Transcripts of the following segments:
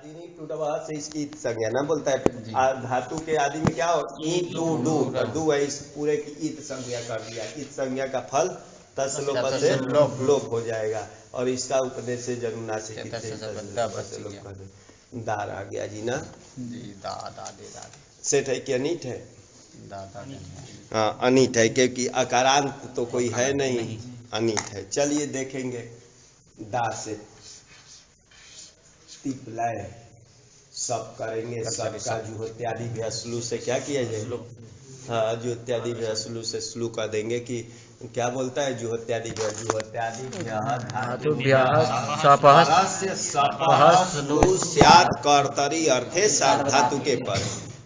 आदि नहीं टूटवा से इसकी इत संज्ञा ना बोलता है। धातु के आदि में क्या हो ईट टू डू, डू है इस पूरे की इत संज्ञा कर दिया। इत संज्ञा का फल तसलोप से लोप हो जाएगा और इसका उपदेश से जनुनासिक दार आ गया जी ना। सेठ है कि अनिट है? हाँ अनिट है क्योंकि अकारांत तो कोई है नहीं, अनिट है। चलिए देखेंगे दा से टिप लाए सब करेंगे, सबका जो इत्यादि भी स्लू से क्या किया जाए? हाँ जो इत्यादि भी स्लू से स्लू कर देंगे कि क्या बोलता है जो इत्यादि कर्तरी अर्थे सार्वधातु के पर,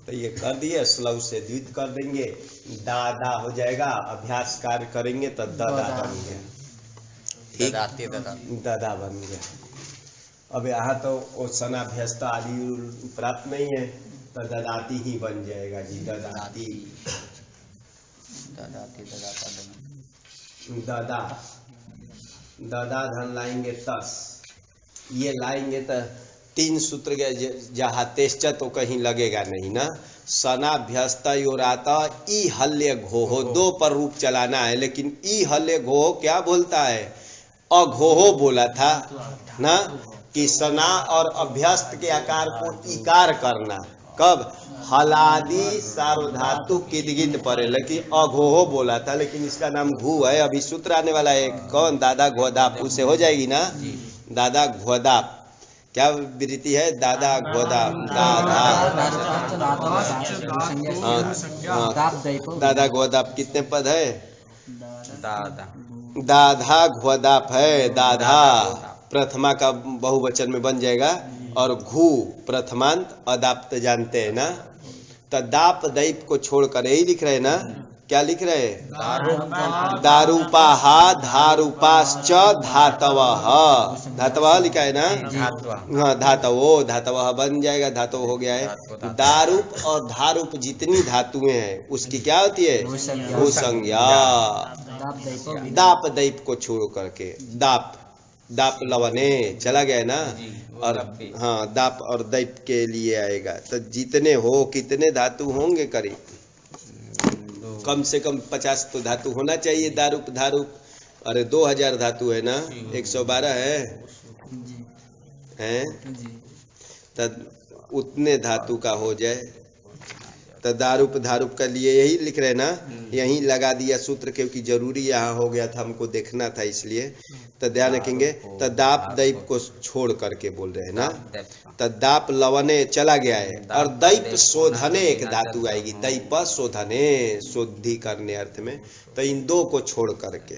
तो ये कर दिए स्लव से द्वित कर देंगे, दादा हो जाएगा। अभ्यास कार्य करेंगे तो दादा बन गया, दादा बन गया। अब यहाँ तो वो सनाभ्यस्ता आदि प्राप्त नहीं है तो ददाती ही बन जाएगा जी। ददाती दादा दादा धन लाएंगे तस, ये लाएंगे तो तीन सूत्र के जहाँ तेज तो कहीं लगेगा नहीं ना। सनाभ्यस्त योराता ई हल्य घोहो, दो पर रूप चलाना है, लेकिन ई हल्य घोहो क्या बोलता है? अघोहो बोला था ना कि सना और अभ्यस्त के आकार को इकार करना। कब? हलादि सार्वधातु किदगित परे, लेकिन अघोहो बोला था, लेकिन इसका नाम घू है। अभी सूत्र आने वाला है कौन? दादा घोदाप, उसे हो जाएगी ना दादा घोदाप। क्या वृत्ति है? दादा घोदाप, दादा घोदाप कितने पद है? दाधा घोदाप है। दाधा प्रथमा का बहुवचन में बन जाएगा और घू प्रथमांत अदाप्त जानते हैं ना। तो दाप दैप को छोड़कर यही लिख रहे हैं ना। क्या लिख रहे हैं? दारूपाहा धारूपाश्च धातवः, धातवः लिखा है ना। हाँ धातवो, धातवः बन जाएगा, धातव हो गया है। दारूप और धारूप जितनी धातुएं हैं उसकी क्या होती है? भूसंज्ञा। दाप दैप को छोड़ करके दाप, दाप लवने चला गया ना। और हाँ दाप और दैप के लिए आएगा। तो जितने हो कितने धातु होंगे? करीब कम से कम 50 तो धातु होना चाहिए। दारूप धारूप, अरे 2000 धातु है ना, 112 है तब उतने धातु का हो जाए। तो दारूप धारूप का लिए यही लिख रहे ना, यही लगा दिया सूत्र क्योंकि जरूरी यहाँ हो गया था, हमको देखना था इसलिए। तो ध्यान रखेंगे। तो दाप दैप को छोड़ करके बोल रहे हैं ना। तो दाप लवने चला गया है और दैप शोधने एक धातु आएगी। दैप शोधने, शोधि करने अर्थ में। तो इन दो को छोड़ करके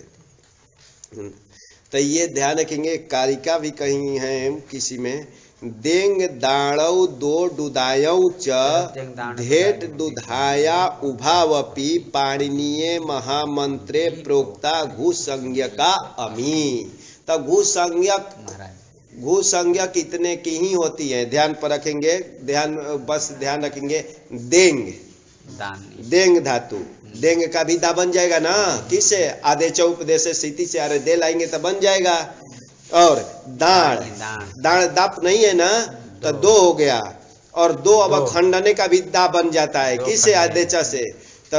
तो ये ध्यान रखेंगे। कारिका भी कहीं है किसी में, देंग दाणौ दो डुदायौ च धेट दुधाया उभावपि पाणिनीय महामंत्रे प्रोक्ता घु संज्ञका अमी। तो घु संज्ञक इतने की ही होती है, ध्यान पर रखेंगे। बस ध्यान रखेंगे। देंग, देंग धातु, देंग का भी दा बन जाएगा ना। किसे? आदेश उपदेश स्थिति से, अरे दे लाएंगे तो बन जाएगा। और दाण, दाण दाप नहीं है ना, तो दो हो गया। और दो अब खंडने का भी दा बन जाता है। किसे? आदेचा से, तो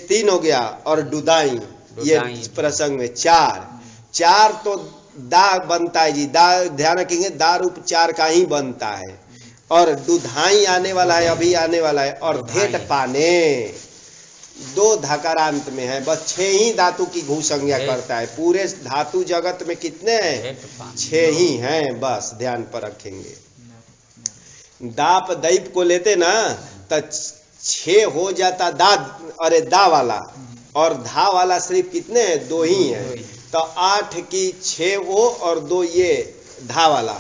3 हो गया। और डुदाई, ये प्रसंग में 4 तो दा बनता है जी। दा ध्यान रखेंगे, दा रूप 4 का ही बनता है। और दुधाई आने वाला है, अभी आने वाला है। और धेट पाने 2 धकारांत में है, बस 6 ही धातु की घू संज्ञा करता है। पूरे धातु जगत में कितने हैं? 6 ही हैं, बस ध्यान पर रखेंगे। दाप दैप को लेते ना तो 6 हो जाता दा, अरे दा वाला और धा वाला सिर्फ कितने हैं? 2 ही हैं। तो 8 की 6 वो और 2 ये धा वाला,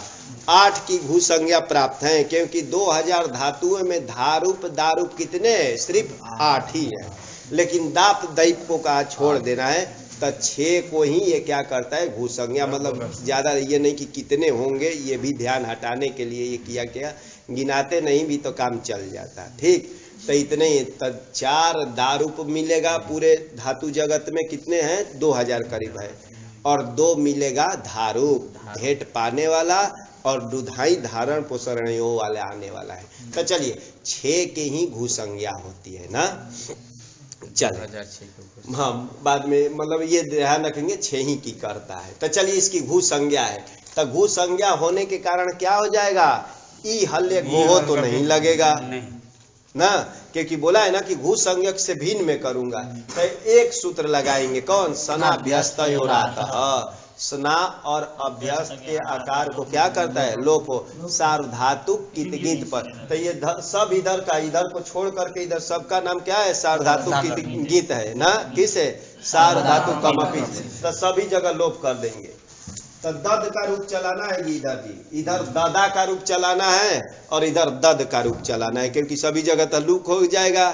8 की घू संज्ञा प्राप्त है। क्योंकि 2000 धातुओं में धारूप दारूप कितने हैं? सिर्फ 8 ही है। लेकिन दाप दैप को कहा छोड़ देना है, तो 6 को ही ये क्या करता है? घू संज्ञा। मतलब ज्यादा ये नहीं कि कितने होंगे, ये भी ध्यान हटाने के लिए ये किया गया। गिनाते नहीं भी तो काम चल जाता। ठीक, तो इतने ही। तो 4 दारूप मिलेगा पूरे धातु जगत में, कितने हैं? 2000 करीब है। और 2 मिलेगा धारूप, भेंट पाने वाला और दुधाई धारण पोषण वाले आने वाला है। तो चलिए 6 के ही घु संज्ञा होती है ना। चल हाँ बाद में मतलब ये ध्यान रखेंगे 6 ही की करता है। तो चलिए इसकी घु संज्ञा है। तो घु संज्ञा होने के कारण क्या हो जाएगा, ई हल्ले घोहो तो नहीं लगेगा ना, क्योंकि बोला है ना कि घु संज्ञक से भिन्न में करूंगा। तो एक सूत्र लगाएंगे, कौन, सनाभ्यस्तयोरातः। स्ना और अभ्यस्त के आकार को क्या करता है, लोप हो। सार्वधातुक कित गीत पर, तो ये सब इधर का इधर को छोड़ करके इधर सबका नाम क्या है, सार्वधातुक कित गीत है ना। किस है, सार्वधातुक कमपि, तो सभी जगह लोप कर देंगे। तो दद का रूप चलाना है इधर जी, इधर ददा का रूप चलाना है और इधर दद का रूप चलाना है, क्योंकि सभी जगह तो लुक हो जाएगा।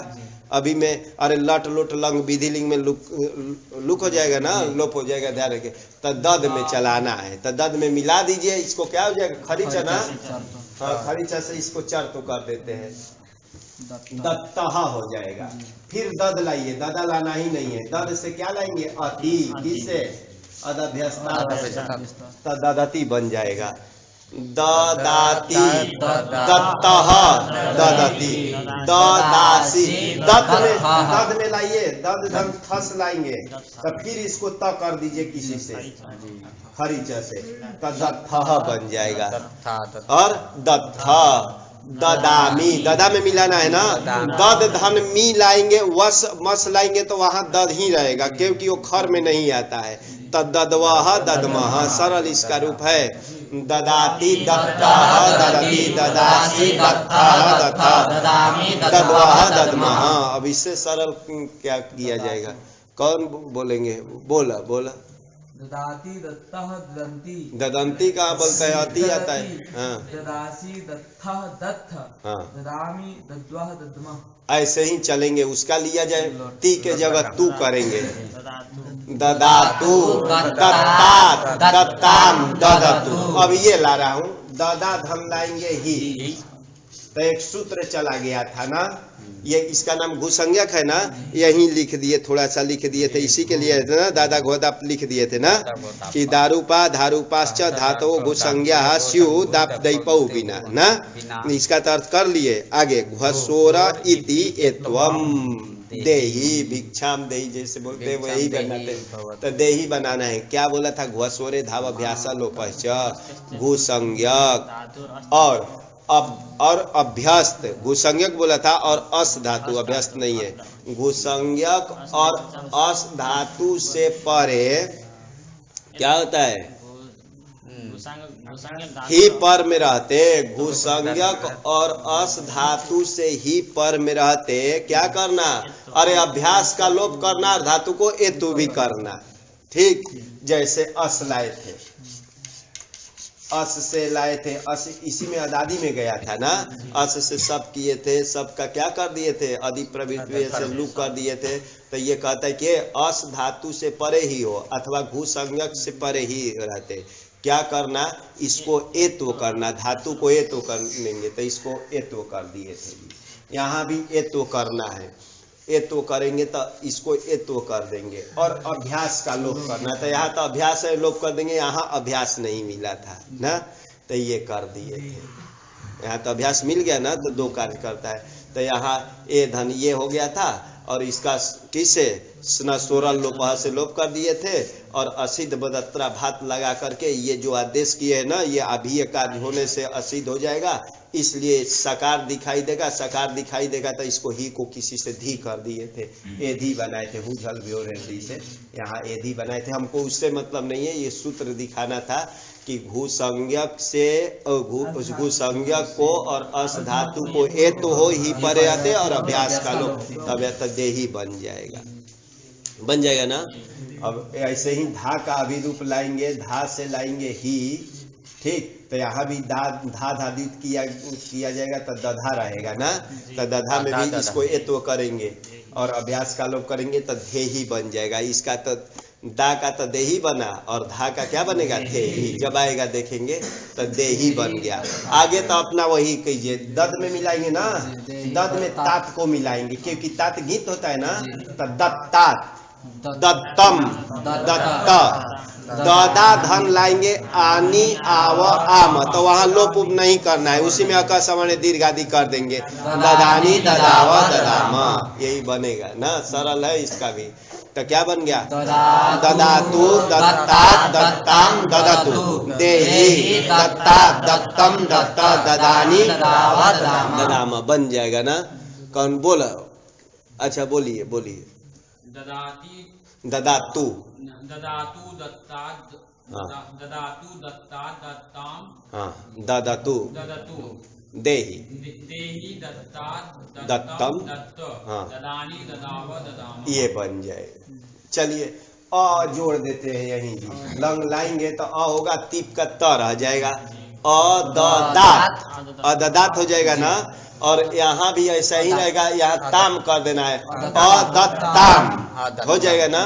अभी में अरे लट लुट लंग विधि लिंग में लुक हो जाएगा ना, लोप हो जाएगा, ध्यान रखिए। तो दद में चलाना है, तो दद में मिला दीजिए, इसको क्या हो जाएगा, खरीचा ना। हाँ खरीचा से इसको चर तो कर देते हैं, दत्तहा हो जाएगा। फिर दद लाइए, ददा लाना ही नहीं है, दद से क्या लाएंगे, अति, किससे, अदभ्यस्ता, ददती बन जाएगा। ददाती, दत्तः, ददती, ददासी, दद में लाइए, दद धन थस लाएंगे, तो फिर इसको त कर दीजिए किसी से, खरीचा से, तो दत्तः बन जाएगा। और दत्था, ददामी, ददा में मिलाना है ना, दद धन मी लाएंगे, वस मस लाएंगे तो वहां दद ही रहेगा, क्योंकि वो खर में नहीं आता है। तद्दद्वाह दद्मः, सरल इसका रूप है। ददाती दत्तः, ददती ददासी, दत्तः दत्ता, दद्वाह दद्मः। अब इससे सरल क्या किया जाएगा, कौन बोलेंगे, बोला बोला। ददाती दत्तः ददंती, ददंती कहाँ बोलता है, अति आता है। हाँ ददासी दत्तः दत्थ, हाँ ददामी दद्वाह दद्मः, ऐसे ही चलेंगे। उसका लिया जाए, ती के जगह तू करेंगे, ददातु, दत्तात, दत्ताम, ददतु। अब ये ला रहा हूँ, ददा धन लाएंगे ही, तो एक सूत्र चला गया था ना, ये इसका नाम घुसंज्ञक है ना, यहीं लिख दिए, थोड़ा सा लिख दिए थे, इसी के लिए ना दादा घोदा लिख दिए थे ना, कि दारूपा धारूपाश्च धातो घुसंज्ञा स्यु दाप दैपौ बिना ना। इसका अर्थ कर लिए। आगे घसोरा इति एत्वम देही, भिक्षाम देही जैसे बोलते हैं वही बनाते, तो देही बनाना है। क्या बोला था, घसोरे धाव अभ्यासा लोपश्च, घुसंज्ञक और अभ्यस्त, घुसंज्ञक बोला था, और अस धातु, अभ्यस्त नहीं है। घुसंज्ञक और अस धातु से परे क्या होता है, ही पर में रहते। घुसंज्ञक और अस धातु से ही पर में रहते क्या करना, अरे अभ्यास का लोप करना, धातु को एतु भी करना। ठीक, जैसे अस लाए थे, अस से लाए थे, अस इसी में अदादी में गया था ना, अस से सब किए थे, सब का क्या कर दिए थे, अधि प्रवृत्ति से लुक कर दिए थे। तो ये कहता है कि अस धातु से परे ही हो, अथवा घुसंज्ञक से परे ही रहते। क्या करना, इसको एतो करना, धातु को एतो कर लेंगे, तो इसको एतो कर दिए थे। यहाँ भी एतो करना है, एतो करेंगे तो इसको एतो कर देंगे। और अभ्यास का लोप करना, तो यहाँ तो अभ्यास है, लोप कर देंगे, यहाँ अभ्यास नहीं मिला था ना, तो ये कर दिए थे। यहाँ तो अभ्यास मिल गया ना, तो 2 कार्य करता है। तो यहाँ ए धन ये हो गया था, और इसका किसे स्न सोरल लोपह से लोप कर दिए थे, और असिद्ध बदत्रा भात लगा करके ये जो आदेश किए है ना, ये अभी कार्य होने से असिद्ध हो जाएगा, इसलिए सकार दिखाई देगा, सकार दिखाई देगा, तो इसको ही को किसी से धी कर दिए थे, एधी बनाए थे, हुझल व्योरेधी से यहाँ एधी बनाए थे। हमको उससे मतलब नहीं है, ये सूत्र दिखाना था कि घुसंज्ञक से घुसंज्ञक को और अस धातु को ए तो हो ही परे आते, और अभ्यास का लोप, तब यह तक देही बन जाएगा ना। अब ऐसे ही धा का अभिरूप लाएंगे, धा से लाएंगे ही, ठीक। तो यहाँ भी धा धादित किया जाएगा, तो दधा रहेगा ना, तो दधा में भी इसको एतो करेंगे और अभ्यास का लोप करेंगे, तो धे ही बन जाएगा। इसका तो दा का तो देही बना, और धा का क्या बनेगा, धे ही। जब आएगा देखेंगे तो देही बन गया। आगे तो अपना वही कीजिए, दद में मिलाएंगे ना, दद में तात को मिलाएंगे, क्योंकि तात गीत होता है ना, तो दत्तात, दत्तम, दत्ता, ददा धन लाएंगे आनी आव आम, तो वहां लोप उप नहीं करना है, उसी में अका सामान्य दीर्घ आदि कर देंगे। ददानी ददाव ददाम, यही बनेगा ना, सरल है इसका भी। तो क्या बन गया? ददातु दत्तात दत्ताम ददतु, देहि दत्तात दत्तम दत्ता ददानी ददाम बन जाएगा ना। कौन बोला? अच्छा बोलिए बोलिए। ददातु ददातु दत्तात् ददातु दत्तात् दत्ताम, हाँ ददतु ददतु देहि देहि दत्तात् दत्तम, दत्त, हाँ ददानी ददाव ददाम, ये बन जाएगा। चलिए अ जोड़ देते हैं यहीं जी, लंग लाएंगे तो अ होगा, तीप का त रह जाएगा, अददात, अददात हो जाएगा ना। और यहाँ भी ऐसा ही रहेगा, यहाँ ताम कर देना है, अदत्ताम हो जाएगा ना।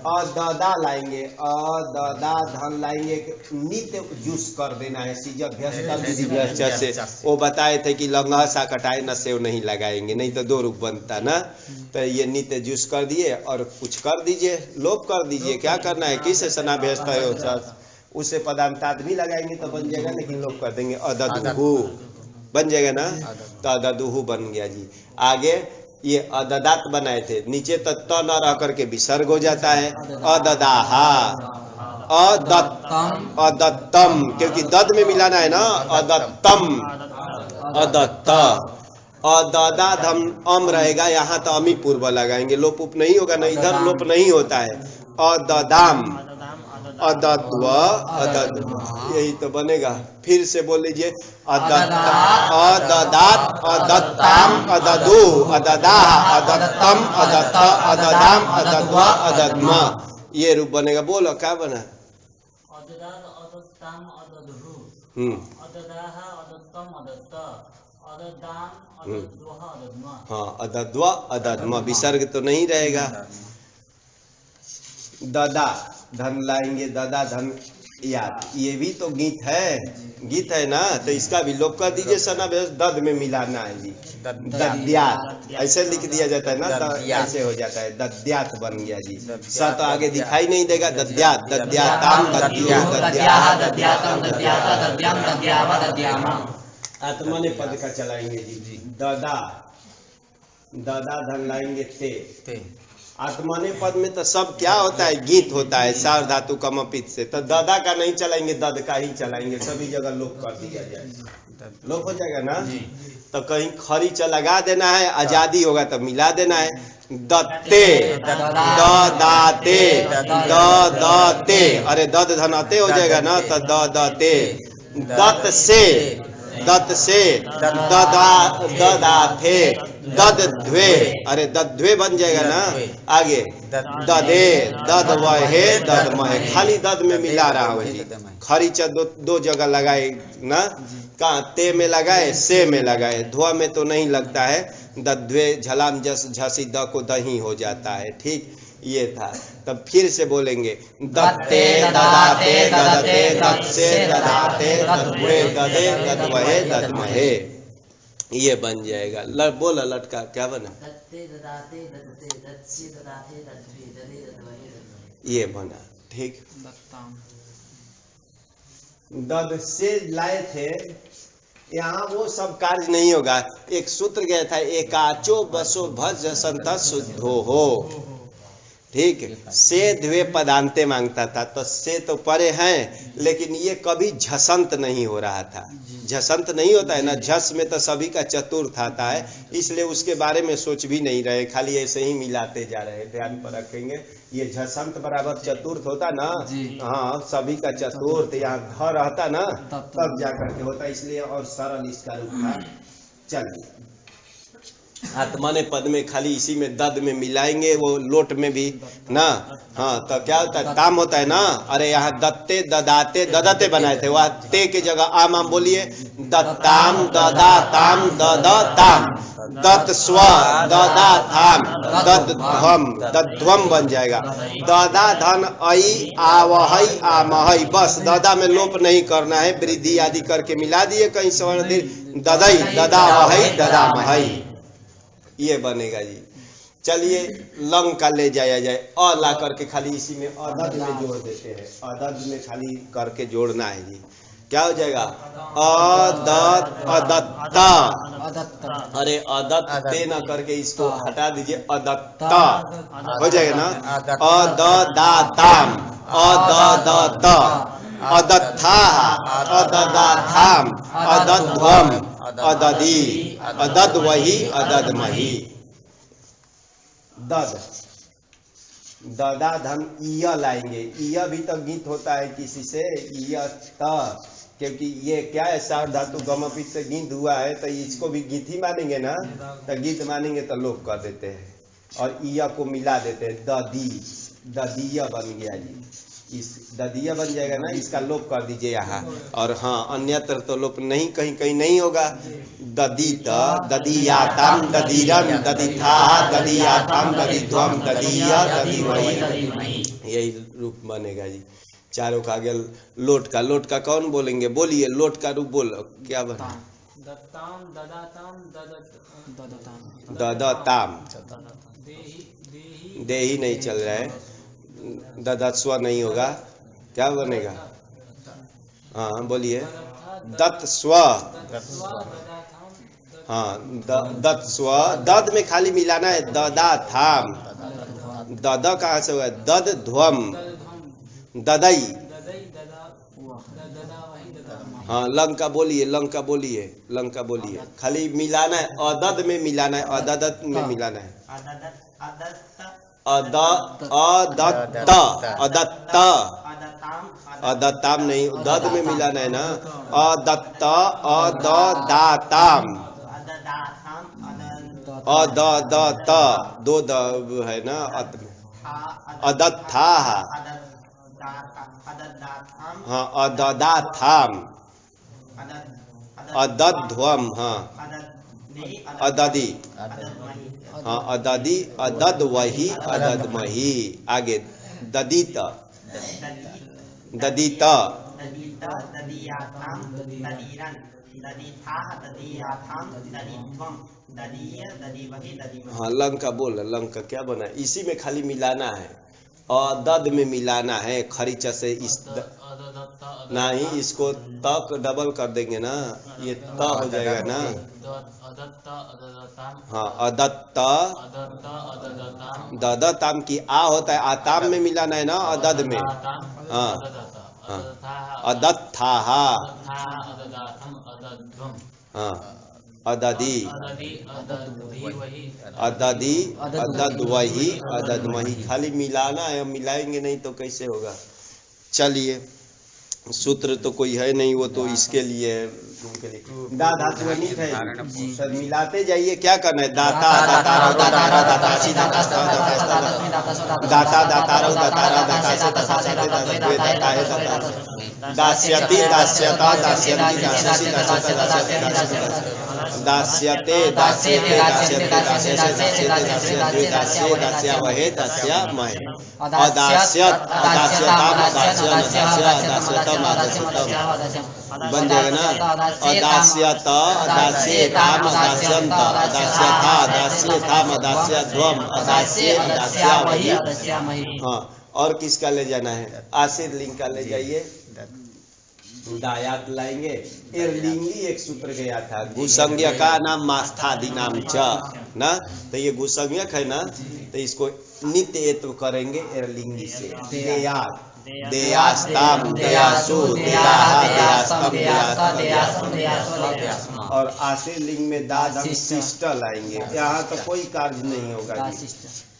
अददा लाएंगे, अददा धन लाएंगे, नित्य जूस कर देना है, से वो बताए थे कि लंगा सा कटाए न सेव नहीं लगाएंगे, नहीं तो दो रूप बनता ना। तो ये नित्य जूस कर दिए और कुछ कर दीजिए, लोप कर दीजिए, क्या करना है, किसे सना भेजता है उसे पदांतात भी लगाएंगे तो बन जाएगा, लेकिन लोप कर देंगे, अददुहु बन जाएगा ना। तो अददुहु बन गया जी। आगे ये अददात बनाए थे, नीचे तो त न रह करके विसर्ग हो जाता है, अददाहा अदत्तम, क्योंकि दद में मिलाना है ना, अदत्तम अदत्त, अददा धम अम रहेगा, यहाँ तो अमी पूर्व लगाएंगे, लोप उप नहीं होगा ना, इधर लोप नहीं होता है। अददाम अदत्व अदद, यही तो बनेगा। फिर से बोल लीजिए, अददात अदत्ताम अददु अददाह अदत्तम अदत्त अददाम अदद्व अदद्म, ये रूप बनेगा। बोलो क्या बना? अददात अदत्ताम अददहु, अददाह अदत्तम अदत्त अददाम अदद्वह अदद्म, हाँ अदद्व अदद्म, विसर्ग तो नहीं रहेगा। ददा धन लाएंगे, ददा धन याद, ये भी तो गीत है ना, तो इसका भी लोप कर दीजिए, सना दद में मिलाना है जी, दद्यात ऐसे लिख दिया जाता है ना, ऐसे हो जाता है, दद्यात बन गया जी। सा तो आगे दिखाई नहीं देगा, दद्यात दद्याताम दद्यो दद्याम, आत्मने पद का चलाएंगे जी। ददा ददा धन लाएंगे ते, आत्मने पद में तो सब क्या होता है, गीत होता है, सार धातु कमपित से, तो ददा का नहीं चलाएंगे, दद का ही चलाएंगे, सभी जगह लोप कर दिया जाए, लोप हो जाएगा ना। तो कहीं खरी च लगा देना है, आजादी होगा तो मिला देना है, दत्ते ददाते ददते, अरे दद धनाते हो जाएगा ना, तो ददते, दत्त से ददाथे दद्वे, अरे दद्वे बन जाएगा ना। आगे ददे ददवहे ददमहे, खाली दद में मिला रहा हो जी, खरी च दो जगह लगाए ना, कहाँ ते में लगाए, से में लगाए, धुआ में तो नहीं लगता है, दद्वे झलाम जस झसी द को दही हो जाता है, ठीक ये था। तब फिर से बोलेंगे, दत्ते ददाते ददते दत्से ददाते दद्वे ददे दद्वहे दद्महे, ये बन जाएगा। बोला लटका क्या बना? दत्ते ददाते ददते दत्से ददाते दद्वे ददे दद्वहे दद्महे, ये बना, ठीक। दद से लाए थे, यहाँ वो सब कार्य नहीं होगा। एक सूत्र गया था, एकाचो बसो भज संत शुद्धो हो, ठीक। से द्वे पदांते मांगता था, तो से तो परे हैं, लेकिन ये कभी झसंत नहीं हो रहा था, झसंत नहीं होता है ना, झस में तो सभी का चतुर्थ आता है, इसलिए उसके बारे में सोच भी नहीं रहे, खाली ऐसे ही मिलाते जा रहे। ध्यान पर रखेंगे, ये झसंत बराबर चतुर्थ होता ना, हाँ सभी का चतुर्थ, यहाँ घर रहता ना तब जाकर के होता, इसलिए और सरल इसका रूप था। चलिए आत्मने पद में खाली इसी में दद में मिलाएंगे, वो लोट में भी ना, हाँ तो क्या होता है, ताम होता है ना। अरे यहाँ दत्ते ददाते ददते बनाए थे, वह ते के जगह आम आम बोलिए, दत्ताम ददाताम ददताम, दत्त स्व ददाथाम दद्ध्वम, दद्ध्वम बन जाएगा। ददा धन आई आवहई आमहई, बस ददा में लोप नहीं करना है, वृद्धि आदि करके मिला दिए, कहीं स्वर्ण ददई ददावहई ददामहई, ये बनेगा जी। चलिए लंग का ले जाया जाए, अ ला करके खाली इसी में अदद में जोड़ देते हैं, अदद में खाली करके जोड़ना है जी। क्या हो जाएगा? अदत्ता। अरे अदत्ते न करके इसको हटा दीजिए, अदत्ता हो जाएगा ना। अददाताम, अददत, अदत्था, अददाथाम, अदध्वम, अददी, अदद्वही, अदद्मही। दद ददा धम इया लाएंगे, इया भी तो गीत होता है किसी से, इया त, क्योंकि ये क्या है सार धातु गमपित से गीत हुआ है, तो इसको भी गीत ही मानेंगे ना, तो गीत मानेंगे तो लोग कर देते हैं और इया को मिला देते हैं, ददी, ददिया बन गया जी, इस ददिया बन जाएगा ना, इसका लोप कर दीजिए यहाँ। और हाँ अन्यत्र तो लोप नहीं, कहीं कहीं नहीं होगा। ददीत, ददीयाताम, ददीरन, ददीथा, ददीयाताम, ददीध्वम, ददीया, ददीवही, यही रूप बनेगा जी। चारों का आगे लोट का, लोट का कौन बोलेंगे? बोलिए लोट का रूप बोलो, क्या बना? दत्ताम, ददाताम, ददताम, देही नहीं चल रहा है, ददस्व नहीं होगा, क्या बनेगा? हाँ बोलिए, दत्त स्व, हाँ दत्त स्व, दद में खाली मिलाना है, ददा थाम, दद कहाँ से हुआ? दद ध्वम, ददई, हाँ लंग का बोलिए, लंग का बोलिए, लंग का बोलिए, खाली मिलाना है, अदद में मिलाना है, अददत में मिलाना है, अदत्त, अदत्त, अदत्ताम नहीं, दद में मिलाना है ना, अदत्त, अददाताम, अददत, दो द है ना अत में, अदत्था, हाँ अददाथाम, अदध्वम, हाँ अददी, हाँ अददी, अदद्वही, अदद्मही। आगे ददीत, ददीत, हाँ लंग का बोल, लंग का क्या बना? इसी में खाली मिलाना है, अदद में मिलाना है, खरीचा से इस नहीं, इसको तक डबल कर देंगे ना, ये त हो जाएगा ना, हाँ अदत्त, ददताम की आ होता है, आताम में मिलाना है ना, अदद में, हाँ अदत्थाहा, हाँ अददी, अददी, अदद्वही, अदद्मही, खाली मिलाना है, मिलाएंगे नहीं तो कैसे होगा। चलिए सूत्र तो कोई है नहीं, वो तो इसके लिए है, दा धातु अनित है, सर मिलाते जाइए, क्या करना है? दाता, दातारो, दातारा, दातासी, दातास्ता, दातास्ता, दाता, दातारो, दातारा, दातासे, दातासाते, दाताद्वे, दाताहे, दाता, दास्यति, दास्यता, दास्यन्ति, दास्यसि, दास्यता, दास्यते, दास्यते, दास्यते, दास्यते, दास्यसे, दास्यते, दास्यद्वे, दास्ये, दास्यावहे, दास्यामहे, अदास्यत, अदास्यताम, अदास्य, अदास्य, अदास्यतम, अदास्यतम बन जाएगा ना, अदास्यत, अदास्यताम, अदास्यंत, अदास्यथा, अदास्यथाम, अदास्यध्वम, अदास्ये, अदास्यावही। हाँ और किसका ले जाना है? आसिर लिंग का ले जाइए, दायात लाएंगे। एरलिंगी एक सूत्र गया था, गुसंज्ञ का नाम मास्थादि नाम च ना, तो ये गुसंज्ञक है ना, तो इसको नित्य एत्व करेंगे एरलिंगी से। देयात, देयास्ताम, देयासु, देयाहा, देयास्तम, देयासम, और आसिर लिंग में दादम शिष्ट लाएंगे। यहाँ तो कोई कार्य नहीं होगा,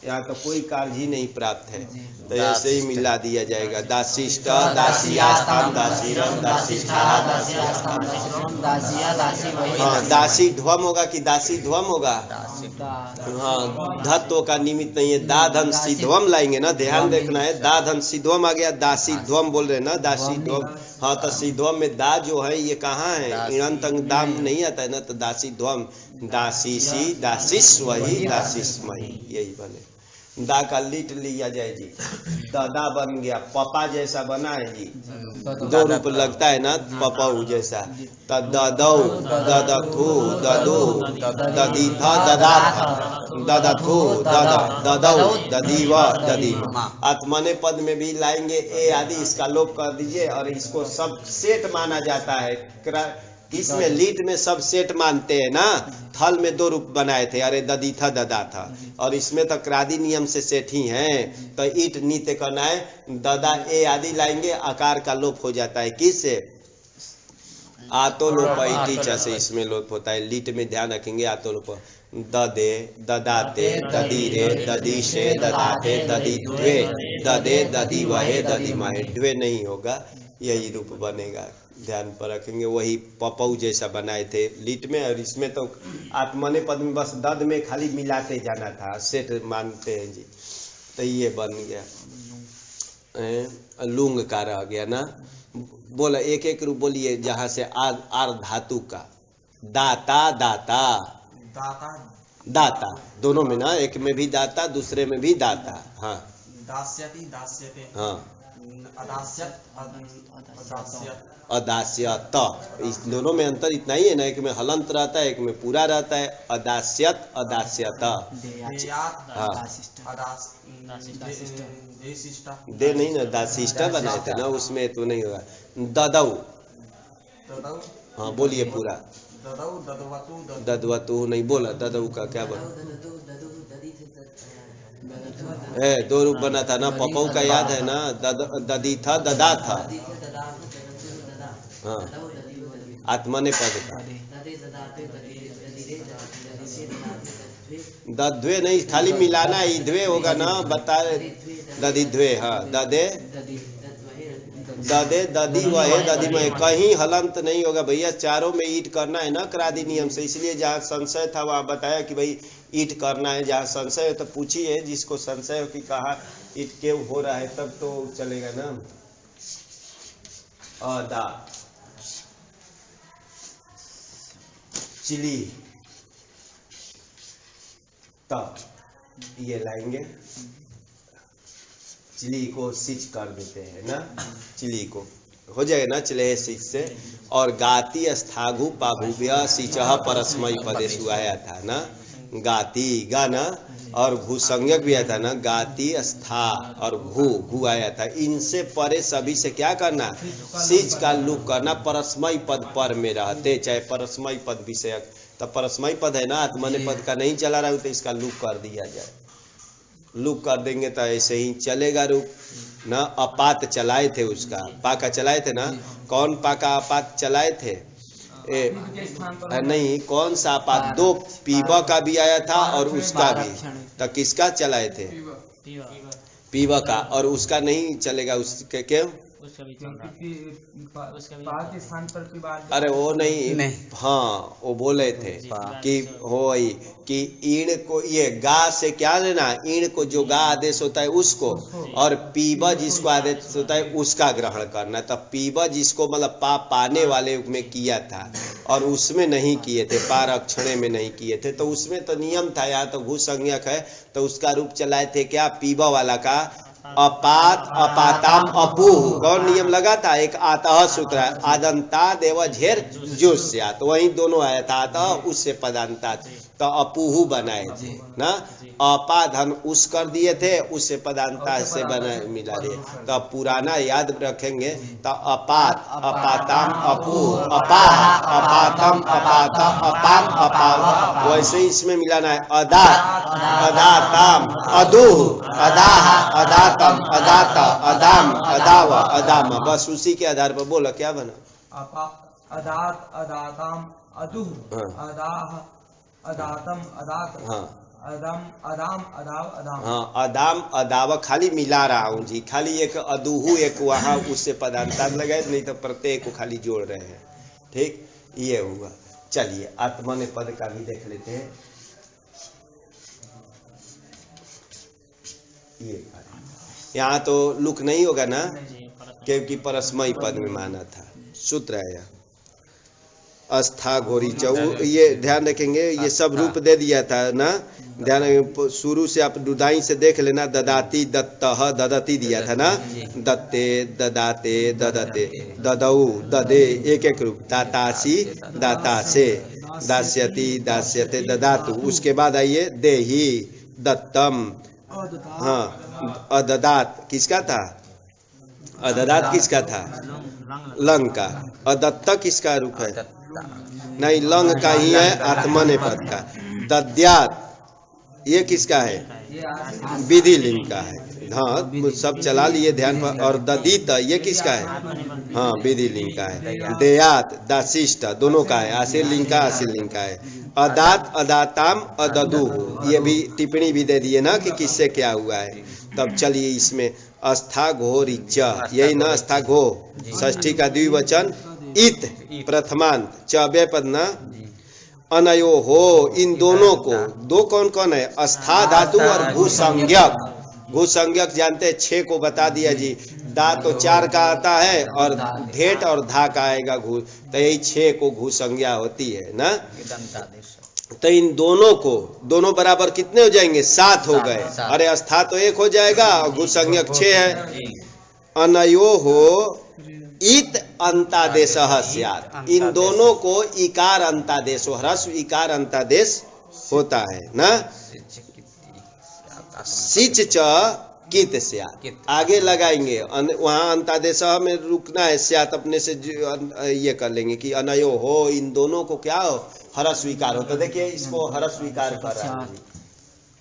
यहाँ तो कोई कार्य ही नहीं प्राप्त है, तो ऐसे ही मिला दिया जाएगा। दासिष्ट, दासियास्तम, दासीरम, दासिष्ठा, हाँ दासी ध्वम होगा कि दासी ध्वम होगा? हाँ धत्व का निमित्त नहीं है, दाधन सिध्वम लाएंगे ना, ध्यान देखना है, दाधन सिध्वम आ गया, दासी ध्वम बोल रहे ना, दासी ध्वम, हाँ तो सिध्वम में दा जो है ये कहाँ है? इणंत दाम नहीं आता है ना, तो दासी ध्वम, दासीसी, दासिस्वही, दासिस्मही, यही बने। दा का लीट लिया जाए जी, ददा बन गया, पपा जैसा बना है जी, दो रूप लगता है ना पपऊ जैसा। ददौ, ददथु, ददु, ददीथा, ददाथ, ददथु, ददौ, ददीव, ददीम। आत्मने पद में भी लाएंगे ए आदि, इसका लोप कर दीजिए और इसको सब सेट माना जाता है। इसमें लीट में सब सेट मानते हैं ना। थल में दो रूप बनाए थे, अरे ददीथा ददा था, और इसमें तो क्रादि नियम से सेठ ही हैं। तो ईट नीते करना है, ददा ए आदि लाएंगे, आकार का लोप हो जाता है। किससे? आतो लोप इटीचा से इसमें लोप होता है। लीट में ध्यान रखेंगे, आतो लोप। ददे, ददाते, ददीरे, ददीशे, ददाते, ददीद्वे, ददे, ददीवहे, ददीमहे। द्वे नहीं होगा, यही रूप बनेगा, ध्यान पर रखेंगे। वही पपऊ जैसा बनाए थे लीट में, और इसमें तो आत्मने पद में बस दद में खाली मिलाते जाना था, सेठ मानते हैं जी। तो ये बन गया, लुंग का रह गया ना। बोला एक एक रूप बोलिए, जहां से आर धातु का। दाता, दाता, दाता दोनों में ना, एक में भी दाता, दूसरे में भी दाता। हाँ, दास्यति, दास्यते, हाँ, अदास्यत, अदास्यत, अदास्यत। इस दोनों में अंतर इतना ही है ना, एक में हलंत रहता है, एक में पूरा रहता है। अदास्यत, अदास्यत। हाँ, दे नहीं ना, दासिष्टा बनाए थे ना, उसमें तो नहीं होगा। ददौ, हाँ बोलिए पूरा। ददवतु नहीं बोला, ददौ का क्या बोला? दो रूप बना था ना, पपऊ का याद है ना, ददी था, ददा था। हाँ, आत्मने पद का। दद्वे नहीं, खाली मिलाना, इध्वे होगा ना, बता। ददिध्वे, हाँ, ददे, ददे, ददी वहे, ददी महे, कहीं हलंत नहीं होगा भैया। चारों में ईट करना है ना क्रादि नियम से, इसलिए जहाँ संशय था वहाँ बताया कि भाई ईट करना है। जहाँ संशय हो तो पूछिए, जिसको संशय हो कि कहाँ ईट क्यों हो रहा है, तब तो चलेगा ना। अदा, चिली, तब ये लाएंगे, चिली को सिच कर देते हैं ना, चिली को हो जाएगा ना, चले सिच से। और गाती स्थाघु पाभुव्य सिचह परस्मय पदेशु आया था ना, गाती गाना, और भू संज्ञक भी आया था ना, गाती स्था और भू आया था। इनसे परे सभी से क्या करना? सिच का लुक करना, परस्मय पद पर में रहते, चाहे परस्मय पद विषयक। तो परस्मय पद है ना, आत्मने पद का नहीं चला रहा हो तो इसका लुक कर दिया जाए। लुक कर देंगे तो ऐसे ही चलेगा रूप ना। अपात चलाए थे, उसका पाका चलाए थे ना। कौन पाका अपात चलाए थे? नहीं, कौन सा अपात? दो पीवा का भी आया था और उसका भी। तो किसका चलाए थे? पीवा का, और उसका नहीं चलेगा। उसके क्यों? अरे वो नहीं, हाँ वो बोले थे कि हो कि ईण को, ये गा से क्या लेना, ईण को जो गा आदेश होता है उसको, और पीबा जिसको आदेश होता है उसका ग्रहण करना। तब पीबा जिसको मतलब पाने वाले में किया था और उसमें नहीं किए थे, पार अक्षणे में नहीं किए थे, तो उसमें तो नियम था। यहाँ तो भू संज्ञक है तो उसका रूप चलाए थे क्या? पीबा वाला का अपात, अपाताम, अपूह। कौन नियम लगा था? एक आतः सूत्र है, आदंता देव झेर जुस्या, तो वही दोनों आया था, अतः उससे पदांता, तो अपूह बनाए थे ना। अपाधन उस कर दिए थे, उससे पदांता से बना मिला दिए। तो पुराना याद रखेंगे तो अपात, अपाताम, अपूह, अपाह, अपातम, अपाता, अपाम, अपाव। वैसे ही इसमें मिलाना है, अदात, अदाताम, अदूह, अदाह, अदातम, अदाता, अदाम, अदाव, अदाम। बस उसी के आधार पर बोला क्या बना? अदात, अदाताम, अदूह, अदाह, अदातम, अदात, हाँ, अदम, अदाम, अदाव, अदाम। हाँ, अदाम, अदाव खाली मिला रहा हूँ जी, खाली एक अदूहू एक वहाँ उससे पदांता लगाए, नहीं तो प्रत्येक को खाली जोड़ रहे हैं। ठीक, ये हुआ। चलिए आत्मने पद का भी देख लेते हैं। ये यहाँ तो लुक नहीं होगा ना, क्योंकि परस्मय पद में माना था। सूत्र है अस्था घोरी चौ, ये ध्यान रखेंगे। ये सब रूप दे दिया था ना, ध्यान शुरू से आप दुदाई से देख लेना, ददाती दत्तः ददती दिया था ना, दत्ते ददाते ददते ददऊ ददे एक एक रूप, दातासी दातासे, दास्यति दास्यते ददातु। उसके बाद आइए देही दत्तम, हाँ अददात किसका था, अददात किसका था, लंग का। अदत्त किसका रूप है, नहीं लंग का ही है, आत्मनेपद का। दद्यात ये किसका है, विधि लिंग का है, हाँ सब चला लिए ध्यान पर। और ददित ये किसका है, हाँ विधि लिंग का है। देयात दाशिष्ट दोनों का है, आशीर लिंग का आशीर लिंग का है। अदात अदाताम अददु, ये भी टिप्पणी भी दे दिए ना कि किससे क्या हुआ है। तब चलिए इसमें अस्था घो रिच, यही ना अस्था घो, षष्ठी का द्विवचन इत प्रथमांत च व्यय पद ना, अनयो हो इन दोनों को, दो कौन कौन है, अस्था धातु और भूसंज्ञक। भूसंज्ञक जानते हैं, 6 को बता दिया जी, दा तो 4 का आता है और धेट और धा का आएगा घू, तो यही 6 को घू संज्ञा होती है ना। तो इन दोनों को, दोनों बराबर कितने हो जाएंगे, 7 हो गए। अरे अस्था तो 1 हो जाएगा और घू संज्ञक 6 है। अनयो हो इत अंतादेशः स्यात्, इन दोनों को इकार अंतादेश, ह्रस्व इकार अंतादेश होता है ना। सिच च कित स्यात्, आगे लगाएंगे, वहां अंतादेश में रुकना है, स्यात् अपने से ये कर लेंगे कि अनयो हो इन दोनों को क्या हो, ह्रस्व इकार हो। तो देखिए इसको ह्रस्व इकार कर रहा है,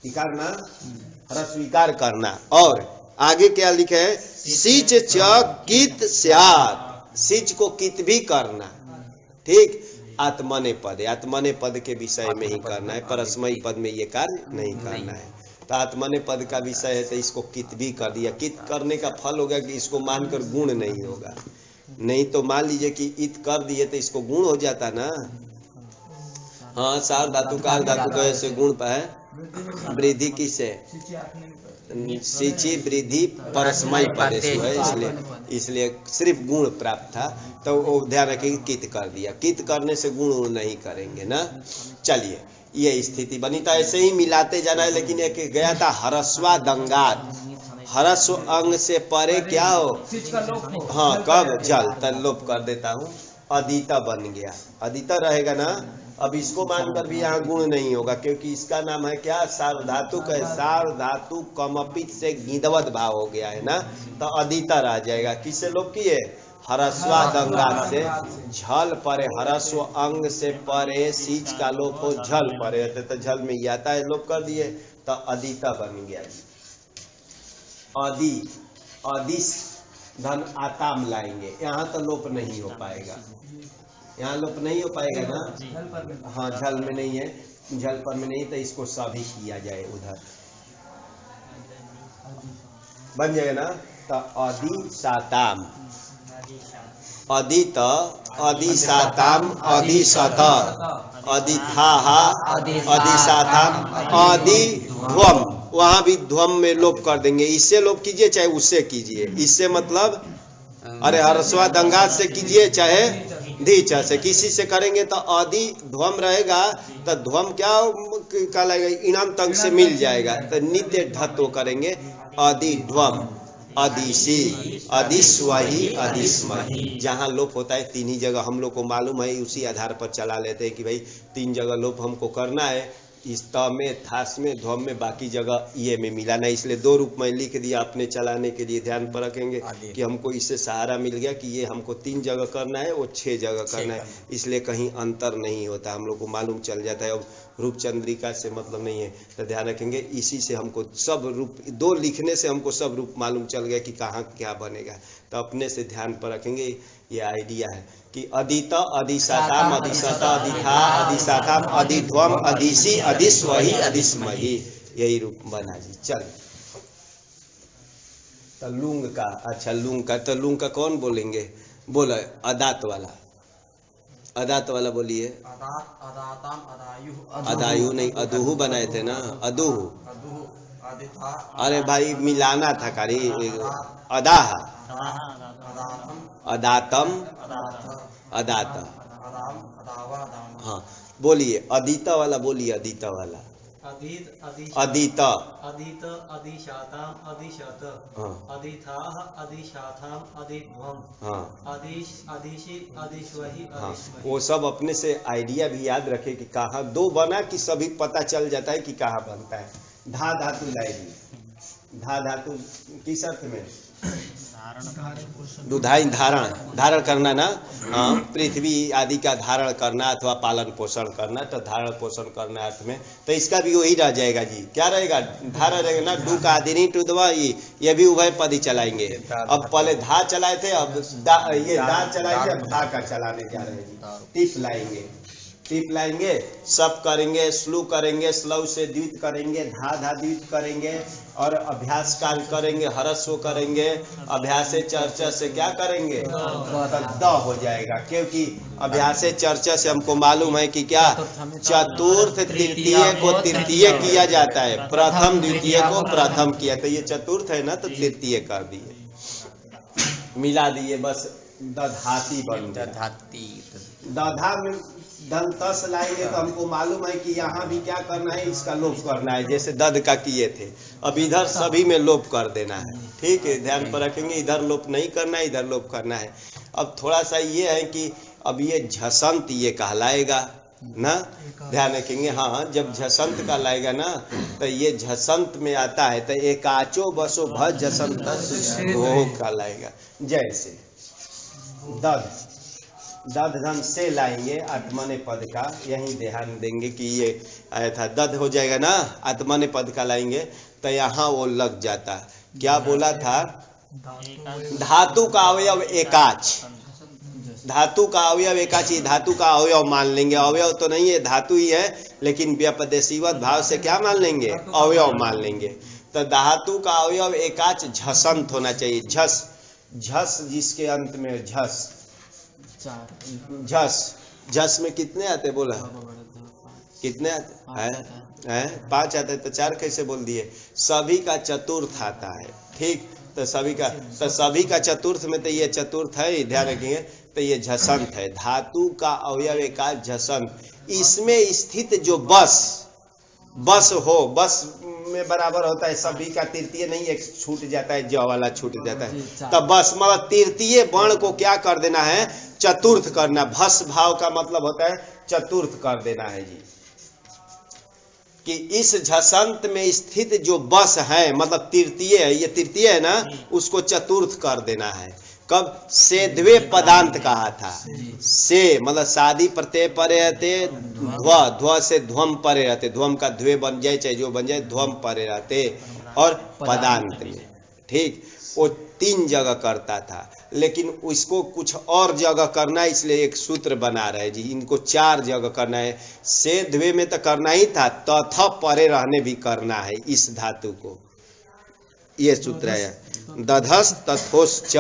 इकार ना ह्रस्व इकार करना। और आगे क्या लिखे है, सिच च कित स्यात्, सिच को कित भी करना, ठीक। आत्मने पद, आत्मने पद के विषय में ही करना है, परस्मयी पद में ये कार्य नहीं करना है। तो आत्मने पद का विषय है तो इसको कित भी कर दिया। कित करने का फल होगा कि इसको मानकर गुण नहीं होगा, नहीं तो मान लीजिए कि इत कर दिए तो इसको गुण हो जाता ना। हाँ सार धातु कार धातु का ऐसे गुण पाए, वृद्धि किससे, सिचि वृद्धि परस्मयी पदेश है, इसलिए सिर्फ गुण प्राप्त था। तो वो ध्यान रखिए कित कर दिया, कित करने से गुण नहीं करेंगे ना। चलिए ये स्थिति बनी, तो ऐसे ही मिलाते जाना है। लेकिन एक गया था ह्रस्वा दंगात, ह्रस्व अंग से परे क्या हो, हाँ कब जल, तब लोप कर देता हूँ, अदिता बन गया, अदिता रहेगा ना। अब इसको मानकर भी यहाँ गुण नहीं होगा, क्योंकि इसका नाम है क्या, सार्वधातु का, सार्वधातु कमपित से गिदवत भाव हो गया है ना, तो अदिता रह जाएगा। किससे लोप किए, ह्रस्वा दंगात से, झल परे, ह्रस्व अंग से परे सीच का लोप हो, झल परे तो झल में ही आता है, लोप कर दिए तो अदिता बन गया। अदि अदिस धन आताम लाएंगे, यहाँ तो लोप नहीं हो पाएगा, यहाँ लोप नहीं हो पाएगा ना। हाँ झल में नहीं है, झल पर में नहीं, तो इसको सभी किया जाए उधर, बन जाएगा ना। तो अदि साताम, अदित अधिसाताम अधिसत अधिथाहा अधिसाताम अधिध्वम, वहां भी ध्वम में लोप कर देंगे। इससे लोप कीजिए चाहे उससे कीजिए, इससे मतलब अरे ह्रस्वा दंगात से कीजिए चाहे धीच से, किसी से करेंगे तो अधि ध्वम रहेगा, तो ध्वम क्या कहलाएगा, इनाम तंग से मिल जाएगा, तो नित्य ढत्व करेंगे अधि ध्वम अधिशी अधिस्वही अधिस्मही। जहाँ लोप होता है 3 ही जगह हम लोग को मालूम है, उसी आधार पर चला लेते हैं कि भाई 3 जगह लोप हमको करना है, इस त में, थास में, ध्वम में, बाकी जगह ये में मिलाना है। इसलिए 2 रूप में लिख दिया अपने चलाने के लिए, ध्यान पर रखेंगे कि हमको इससे सहारा मिल गया कि ये हमको 3 जगह करना है, वो 6 जगह करना है, इसलिए कहीं अंतर नहीं होता, हम लोग को मालूम चल जाता है। अब रूप चंद्रिका से मतलब नहीं है, तो ध्यान रखेंगे इसी से हमको सब रूप, 2 लिखने से हमको सब रूप मालूम चल गया कि कहाँ क्या बनेगा, तो अपने से ध्यान पर रखेंगे। ये आइडिया है कि अदित अधिसाताम अधिसत अधिथा अधिसाताम अधिध्वम अधिसी अधिस्वही अधिस्मही, यही रूप बना जी। चल तो लुंग का, अच्छा लुंग का, तो लुंग का कौन बोलेंगे, बोला अदात वाला, अदात वाला बोलिए। अदायु नहीं, अदुहु बनाए थे ना, अदुहु, अरे भाई मिलाना था कारी, अदाह अदातम अदात, हाँ बोलिए अदिता वाला, बोलिए अदिता वाला, अदित अदित अधिशाताम अधिशत हाँ अधिथाह अधिशाथाम अधिध्वम हाँ अधिशी अधिश्वहि हाँ, अधिश्वहि। वो सब अपने से आइडिया भी याद रखे कि कहाँ दो बना कि सभी पता चल जाता है कि कहाँ बनता है। धा धातु लाएगी, धा धातु किस अर्थ में? दुधाई धारण करना ना, हाँ, पृथ्वी आदि का धारण करना अथवा पालन पोषण करना, तो धारण पोषण करना अर्थ में, तो इसका भी वही रह जाएगा जी। क्या रहेगा? धारा रहेगा ना, डू का आदिनी टू दवा, ये भी उभय पद ही चलाएंगे। अब पहले धा चलाए थे, अब ये दा चलाए थे, अब धा का चलाने जा रहे हैं। टिप लाएंगे, टिप लाएंगे, सब करेंगे, स्लू करेंगे, स्लव से द्वित करेंगे, धा धा द्वित करेंगे, और अभ्यास काल करेंगे, हरस्व करेंगे, अभ्यास चर्चा से क्या करेंगे? द हो जाएगा, क्योंकि अभ्यास चर्चा से हमको मालूम है कि क्या चतुर्थ तृतीय को तृतीय किया जाता है, प्रथम द्वितीय को प्रथम किया, तो ये चतुर्थ है ना, तो तृतीय कर दिए, मिला दिए, बस दधाती बन गया। दधा में दंतस लाएंगे तो हमको मालूम है कि यहाँ भी क्या करना है, इसका लोप करना है, जैसे दद का किए थे। अब इधर सभी में लोप कर देना है, ठीक है, ध्यान पर रखेंगे, इधर लोप नहीं करना है, इधर लोप करना है। अब थोड़ा सा ये है कि अब ये झसंत ये कहलाएगा ना, ध्यान रखेंगे। हाँ, जब झसंत का लाएगा ना, तो ये झसंत में आता है, तो एकाचो बसो भज झसंत वो कहलाएगा। जैसे दद दध धन से लाएंगे आत्मने पद का, यही ध्यान देंगे कि ये आया था, दध हो जाएगा ना, आत्मने पद का लाएंगे तो यहाँ वो लग जाता। क्या बोला था? धातु का अवयव एकाच, धातु का अवयव एकाची, धातु का अवयव मान लेंगे, अवयव तो नहीं है, धातु ही है, लेकिन व्यपदेशीवत भाव से क्या मान लेंगे? अवयव मान लेंगे। तो धातु का अवयव एकाच झसंत होना चाहिए। झस, झस जिसके अंत में झस, झस, झस में कितने आते बोला? कितने आते हैं? 5 आते, तो 4 कैसे बोल दिए? सभी का चतुर्थ आता है, ठीक, तो सभी का चतुर्थ में, तो ये चतुर्थ है, ध्यान रखेंगे, तो ये झसंत है। धातु का अवयव एकाच झसंत, इसमें स्थित जो बस हो, बस में बराबर होता है, सभी का तृतीय नहीं, एक छूट जाता है, ज वाला छूट जाता है, तब बस मतलब तृतीय वर्ण को क्या कर देना है? चतुर्थ करना। भस भाव का मतलब होता है चतुर्थ कर देना है जी, कि इस झसंत में स्थित जो बस है, मतलब तृतीय है, ये तृतीय है ना, उसको चतुर्थ कर देना है। कब? सेध्वे पदांत कहा था, से मतलब शादी प्रत्यय परे रहते, ध्व से ध्वम परे रहते, ध्वम का द्वे बन जाए चाहे जो बन जाए, ध्वम परे रहते, और पदांत में, ठीक, वो 3 जगह करता था, लेकिन उसको कुछ और जगह करना है, इसलिए एक सूत्र बना रहे जी, इनको 4 जगह करना है। से द्वे में तो करना ही था, तथा परे रहने भी करना है इस धातु को, ये सूत्र है। दधस तथोस च,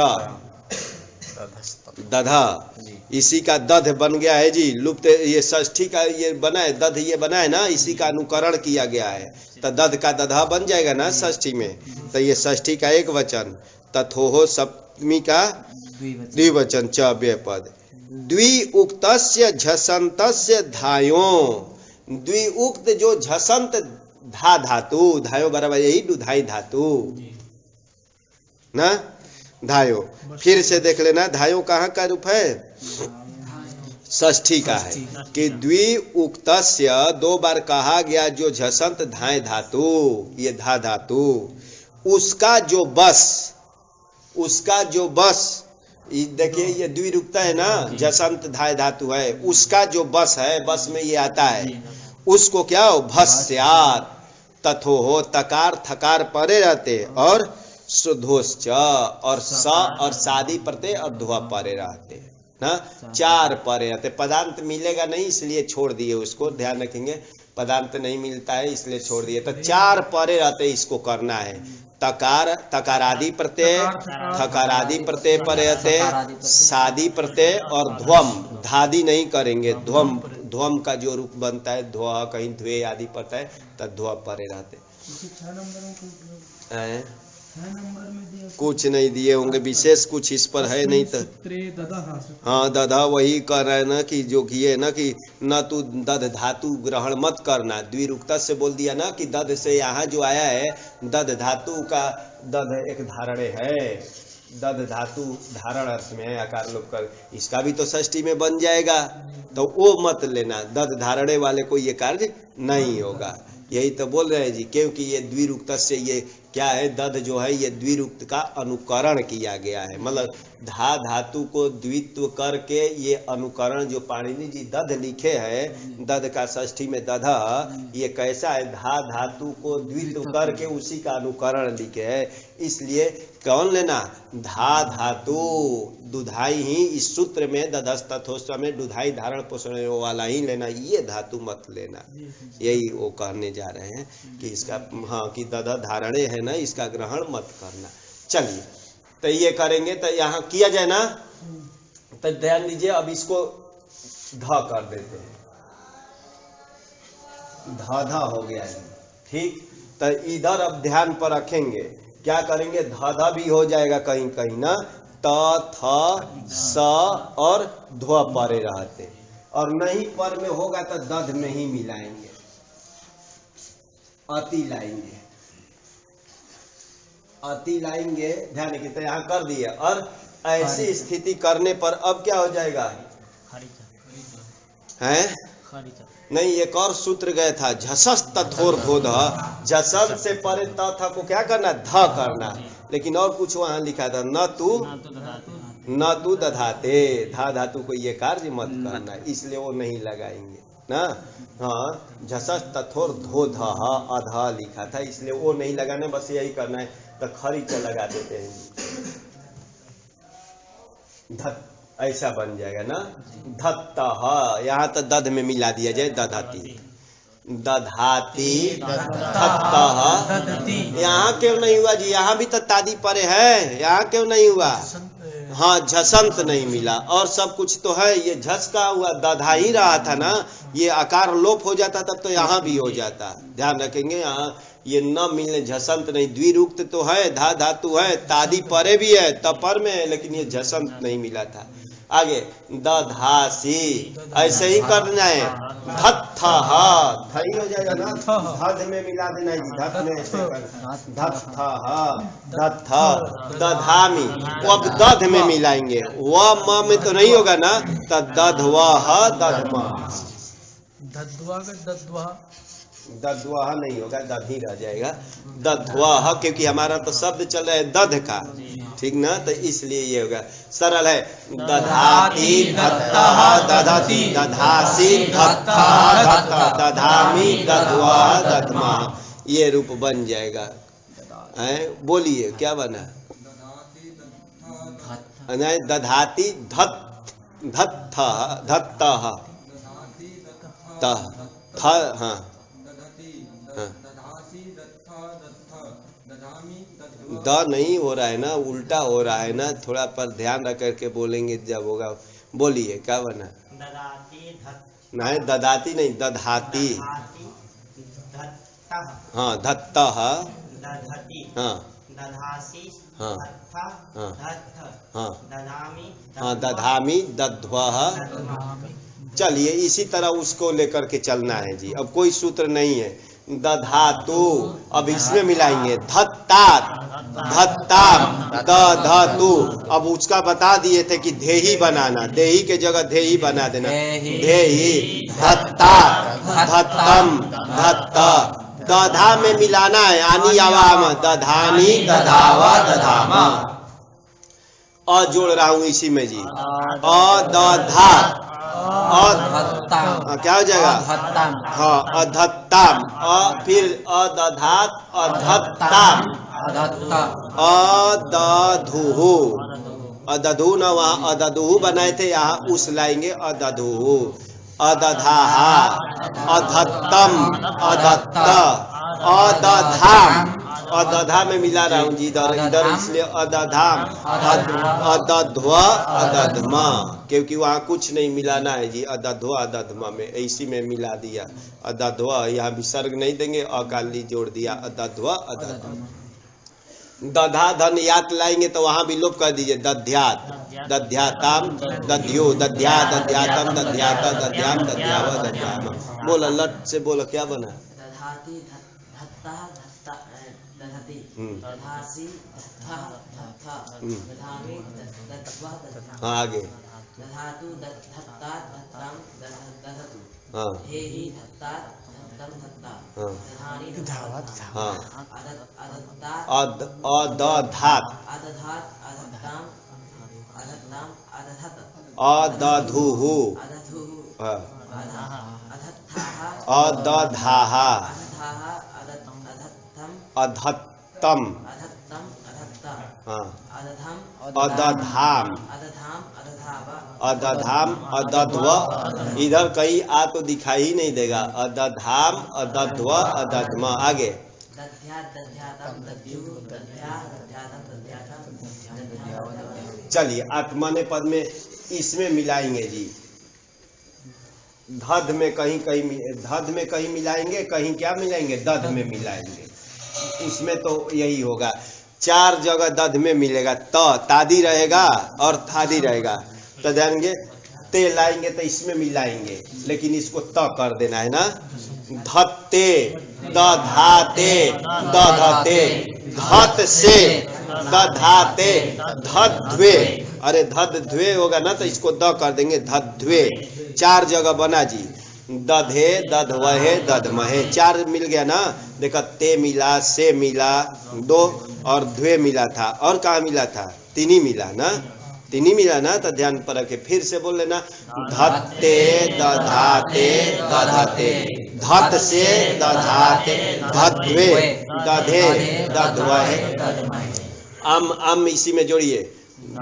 दधा, इसी का दध बन गया है जी, लुप्त, ये षष्ठी का ये बना है, दध ये बना है ना, इसी का अनुकरण किया गया है, तो दध का दधा बन जाएगा ना षष्ठी में, तो ये षष्ठी का एक वचन, तथोहो सप्तमी का द्विवचन, च व्यपद। द्विउक्तस्य झसंतस्य धायो, द्विउक्त जो झसंत धा धातु, धायो बराबर यही दुधाई धातु ना, धायो। फिर से देख लेना, धायो कहाँ का रूप है? षष्ठी का है, कि द्विउक्तस्य 2 बार कहा गया, जो झसंत धाय धातु, ये धा धातु, उसका जो बस, देखिए ये द्विरुक्ता है ना, झसंत धाय धातु है, उसका जो बस है, बस में ये आता है, उसको क्या हो? भस्यात, तथो हो, तकार थकार परे रहते, और सुधोश्च, और स और शादी प्रत्यय और ध्वा परे रहते ना, 4 परे रहते। पदांत मिलेगा नहीं, इसलिए छोड़ दिए उसको, ध्यान रखेंगे, पदांत नहीं मिलता है इसलिए छोड़ दिए, तो 4 परे रहते, इसको करना है। तकार, तकारादि प्रत्यय, थकारादि प्रत्यय परे रहते, शादी प्रत्यय, और ध्वम, धादि नहीं करेंगे, ध्वम का जो रूप बनता है, ध्व कहीं ध्वे आदि पड़ता है, तब ध्व परे रहते। कुछ नहीं दिए होंगे, विशेष कुछ इस पर है नहीं तो। हाँ दधा वही कह रहे हैं ना कि जो किए ना कि न तू दध धातु ग्रहण मत करना, द्विरुक्ता से बोल दिया ना कि दध से यहाँ जो आया है दध धातु का, दध एक धारणे है, दध धातु धारण अर्थ में है, आकार लोप कर, इसका भी तो षष्ठी में बन जाएगा, तो वो मत लेना, दध धारणे वाले को ये कार्य नहीं होगा। यही तो बोल रहे हैं जी, क्योंकि ये द्विरुक्त से ये क्या है, दध जो है ये द्विरुक्त का अनुकरण किया गया है, मतलब धा धातु को द्वित्व करके ये अनुकरण जो पाणिनि जी दध लिखे हैं, दध का षष्ठी में दध, ये कैसा है, धा धातु को द्वित्व करके उसी का अनुकरण लिखे है, इसलिए कौन लेना, धा धातु दुधाई ही, इस सूत्र में दधस्तथोस्व में दुधाई धारण पोषण वाला ही लेना, ये धातु मत लेना। यही वो कहने जा रहे हैं कि इसका, हाँ कि दध धारणे है ना, इसका ग्रहण मत करना। चलिए तो ये करेंगे, तो यहाँ किया जाए ना, तो ध्यान दीजिए, अब इसको ध कर देते हैं, धा हो गया है, ठीक। तो इधर अब ध्यान पर रखेंगे, क्या करेंगे, धा भी हो जाएगा कहीं कहीं ना, त थ स और ध्व परे रहते, और नहीं पर में होगा तो दध में ही मिलाएंगे, अति लाएंगे, अति लाएंगे, ध्यान की, तो यहाँ कर दिए। और ऐसी स्थिति करने पर अब क्या हो जाएगा, हैं नहीं, एक और सूत्र गया था, झसस तथोर धोध, झसस से परे त को क्या करना, ध करना, लेकिन और कुछ वहां लिखा था, न तू दधाते, धा धातु को ये कार्य मत करना, इसलिए वो नहीं लगाएंगे ना। हाँ, झसस तथोर धोध अधा लिखा था, इसलिए वो नहीं लगाना, बस यही करना है, तो खरीचा लगा देते हैं, ऐसा बन जाएगा ना, धत्तः, यहाँ तो दध में मिला दिया जाए, दधाती, दधाती, धत्तः, यहाँ क्यों नहीं हुआ जी, यहाँ भी तो तादी परे है, यहाँ क्यों नहीं हुआ, हाँ झसंत नहीं मिला, और सब कुछ तो है, ये झस का हुआ, दधा ही रहा था ना, ये आकार लोप हो जाता तब तो यहाँ भी हो जाता, ध्यान रखेंगे, यहाँ ये न मिलने, झसंत नहीं, द्विरुक्त तो है, धा धातु है, तादी परे भी है, तपर में है, लेकिन ये झसंत नहीं मिला था। आगे दधासी, ऐसे ही करना है, धत्थः, थई हो जाएगा ना, धध में मिला देना है, धत में ऐसे करना, धत्थः, दत्थ, दधामी, वो अब दध में मिलाएंगे, वह म में तो नहीं होगा ना, तो दधवः दधमा, दध्वाह नहीं होगा, दध ही रह जाएगा, दध्वाह, क्योंकि हमारा तो शब्द चल रहा है दध का, ठीक ना, तो इसलिए ये होगा, सरल है, दधाती धत्तः दधती, दधासी धत्तः धत्त, दधामी दध्वाह दध्मा, ये रूप बन जाएगा। बोलिए क्या बना, नहीं, दधाती धत्त, धत्तः धत्तः तह, हाँ द नहीं हो रहा है ना, उल्टा हो रहा है ना, थोड़ा पर ध्यान रख करके बोलेंगे जब होगा। बोलिए क्या बना, नहीं ददाती नहीं, दधाती, हाँ धत्तः, हाँ हाँ हाँ हाँ, दधामी दध्वः, चलिए इसी तरह उसको लेकर के चलना है जी, अब कोई सूत्र नहीं है, दधातु, अब इसमें मिलाएंगे, धत्तात, धत्ताम, दधतु, अब उसका बता दिए थे कि धेही बनाना, देही के जगह धेही बना देना, धेही, धत्ता, धत्तम, धत्त, दधा में मिलाना है, आनी आवाम, दधानी दधावा दधामा, अ जोड़ रहा हूं इसी में जी, अदधा, क्या हो जाएगा, हाँ अधत्ताम, फिर अदधात, अधत्ताम, अदधुहु, अदधु न वहाँ अदधुहु बनाए थे, यहाँ उस लाएंगे, अदधुहु, अदधाहा, अधत्तम, अदत्त, अदधाम, अदधा में मिला रहा हूँ जी इधर इधर, इसलिए अदधाम, अदध्व, अदधमा, क्योंकि वहाँ कुछ नहीं मिलाना है जी, अदध्व अदधमा में इसी में मिला दिया, अदध्व, यहाँ विसर्ग नहीं देंगे, अकाली जोड़ दिया, अदध्व अदधमा। दधा धन यात लाएंगे तो वहां भी लोप कर दीजिए, दध्यात, दध्याताम, दध्यो, दध्या, दध्यातम, दध्याता, दध्याम, दध्याव, दध्याम। बोलो लट से बोलो क्या बना? दधाति धत्ता धत्ता दधति दधासि धत्था धत्था दधामि दत्वा दध्या। हाँ आगे। दधातु धत्ता धत्ताम दधतु। हाँ हे ही धत्ता धत्तम धत्ता। हाँ दधानि दधावत। हाँ अदत्ता अदधात, अदधात अदत्ताम अदत्ताम अदधत। अदधुहु, अदधुः हाँ अधत्थाः अदधाहा, अधत्थाः अधत्तम अधत्तम, अधत्तम अधत्ता। हाँ अदधम अदधाम, अदधाम अदधाव। अदधाम अदध्व। इधर कहीं आ तो दिखाई ही नहीं देगा। अदधाम अदध्व अदध्म। आगे दध्या दध्यातम दध्यु दध्या दध्यातम दध्यातम दध्या। चलिए आत्मने पद में इसमें मिलाएंगे जी। धद में कहीं कहीं मिलाएंगे, कहीं क्या मिलाएंगे? दध में मिलाएंगे। उसमें तो यही होगा, 4 जगह दध में मिलेगा। तादी रहेगा और थादी रहेगा। तो ध्यान, ते लाएंगे तो इसमें मिलाएंगे, लेकिन इसको त कर देना है ना। धत्ते, दधाते, दधते, धत से, दधाते, धद्वे। अरे धद्वे होगा ना तो इसको द कर देंगे, धद्वे। 4 जगह बना जी। दधे, दधवहे, दधमहे, 4 मिल गया ना। देखा, ते मिला, से मिला 2 और द्वे मिला था। और कहाँ मिला था? 3 ही मिला ना, 3 ही मिला ना। तो ध्यान पर रखे, फिर से बोल लेना। धत्ते, दधाते, दधते, धत से, दधाते, धद्वे, दधे, दधवहे। अम इसी में जोड़िए।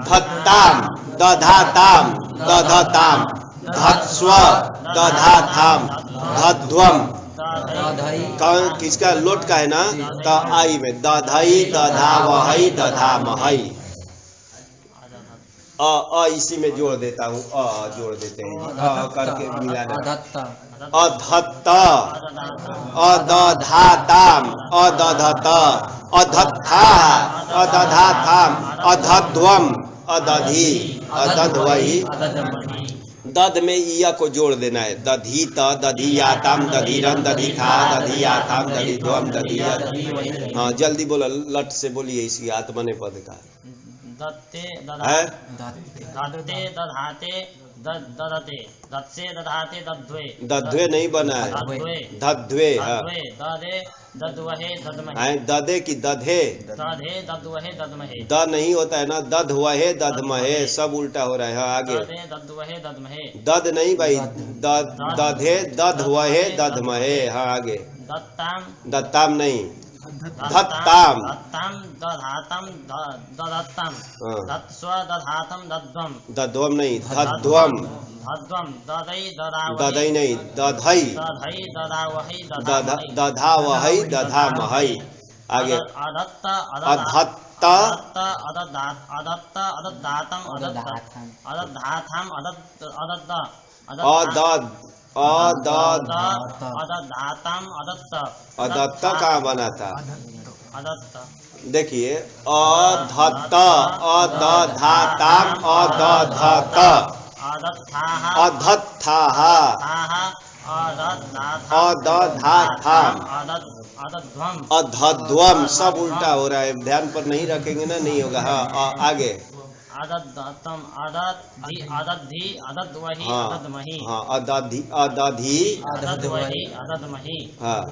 धत्ताम, दधाताम, दधताम, धत्स्व, दधाथाम, धध्वम। किसका? लोट का है ना। तो आई में दधई, दधावहई, दधामहई। इसी में जोड़ देता हूँ, जोड़ देते हैं, करके मिलाना। अधत्त, अदधाताम, अदधत, अधत्था, अदधाथाम, अधध्वम, अदधी, अदध्वहि। दध में इया को जोड़ देना है। दधीत, दधीयाताम, दधीरन, दधीथा, दधीयाताम, दधीध्वम, दधीय। हाँ जल्दी बोलो, लट से बोलिए इसी आत्मने पद का। दत्ते है दधाते दधाते दधते दत्से दधाते दध्वे। दध्वे नहीं बना है, धध्वे। दधे दध्वहे दध्महे। दधे की दधे, दधे दध्वहे दध्महे। द नहीं होता है ना, दधवहे दधमहे, सब उल्टा हो रहा है। हाँ आगे। दधे दध्वहे दध्महे। दध नहीं भाई, दधे दधवहे दधमहे। हाँ आगे। दत्ताम, दत्ताम नहीं, धत्ताम, दत्ताम दधातम ददत्तम, हाँ। दत्स्व दधातम दध्वम। दध्वम नहीं, धध्वम। दध्वम, ददई ददावहि। दधई नहीं, दधई, दधई ददावहि दधामहि। दधावहई दधामहई। आगे। अदत्त अधत्त, अदत्त अदत्तातम अदत्ताथम अदत्त अदत्तातम अदत्त। अदत्त कहाँ बना था? अदत्त देखिए, अधत्त, अदधाताम, अदधत, अदत्थाः, अधत्थाः, अदधाथाम, अदध्वम, अधध्वम। सब उल्टा हो रहा है, ध्यान पर नहीं रखेंगे ना, नहीं होगा। हाँ आगे। अदत्तम, अदद्धि, अदद्धि, अदद्वहि, हाँ अदद्महि। हाँ, अदधि, अदधि, अदद्वहि, अदद्महि। हाँ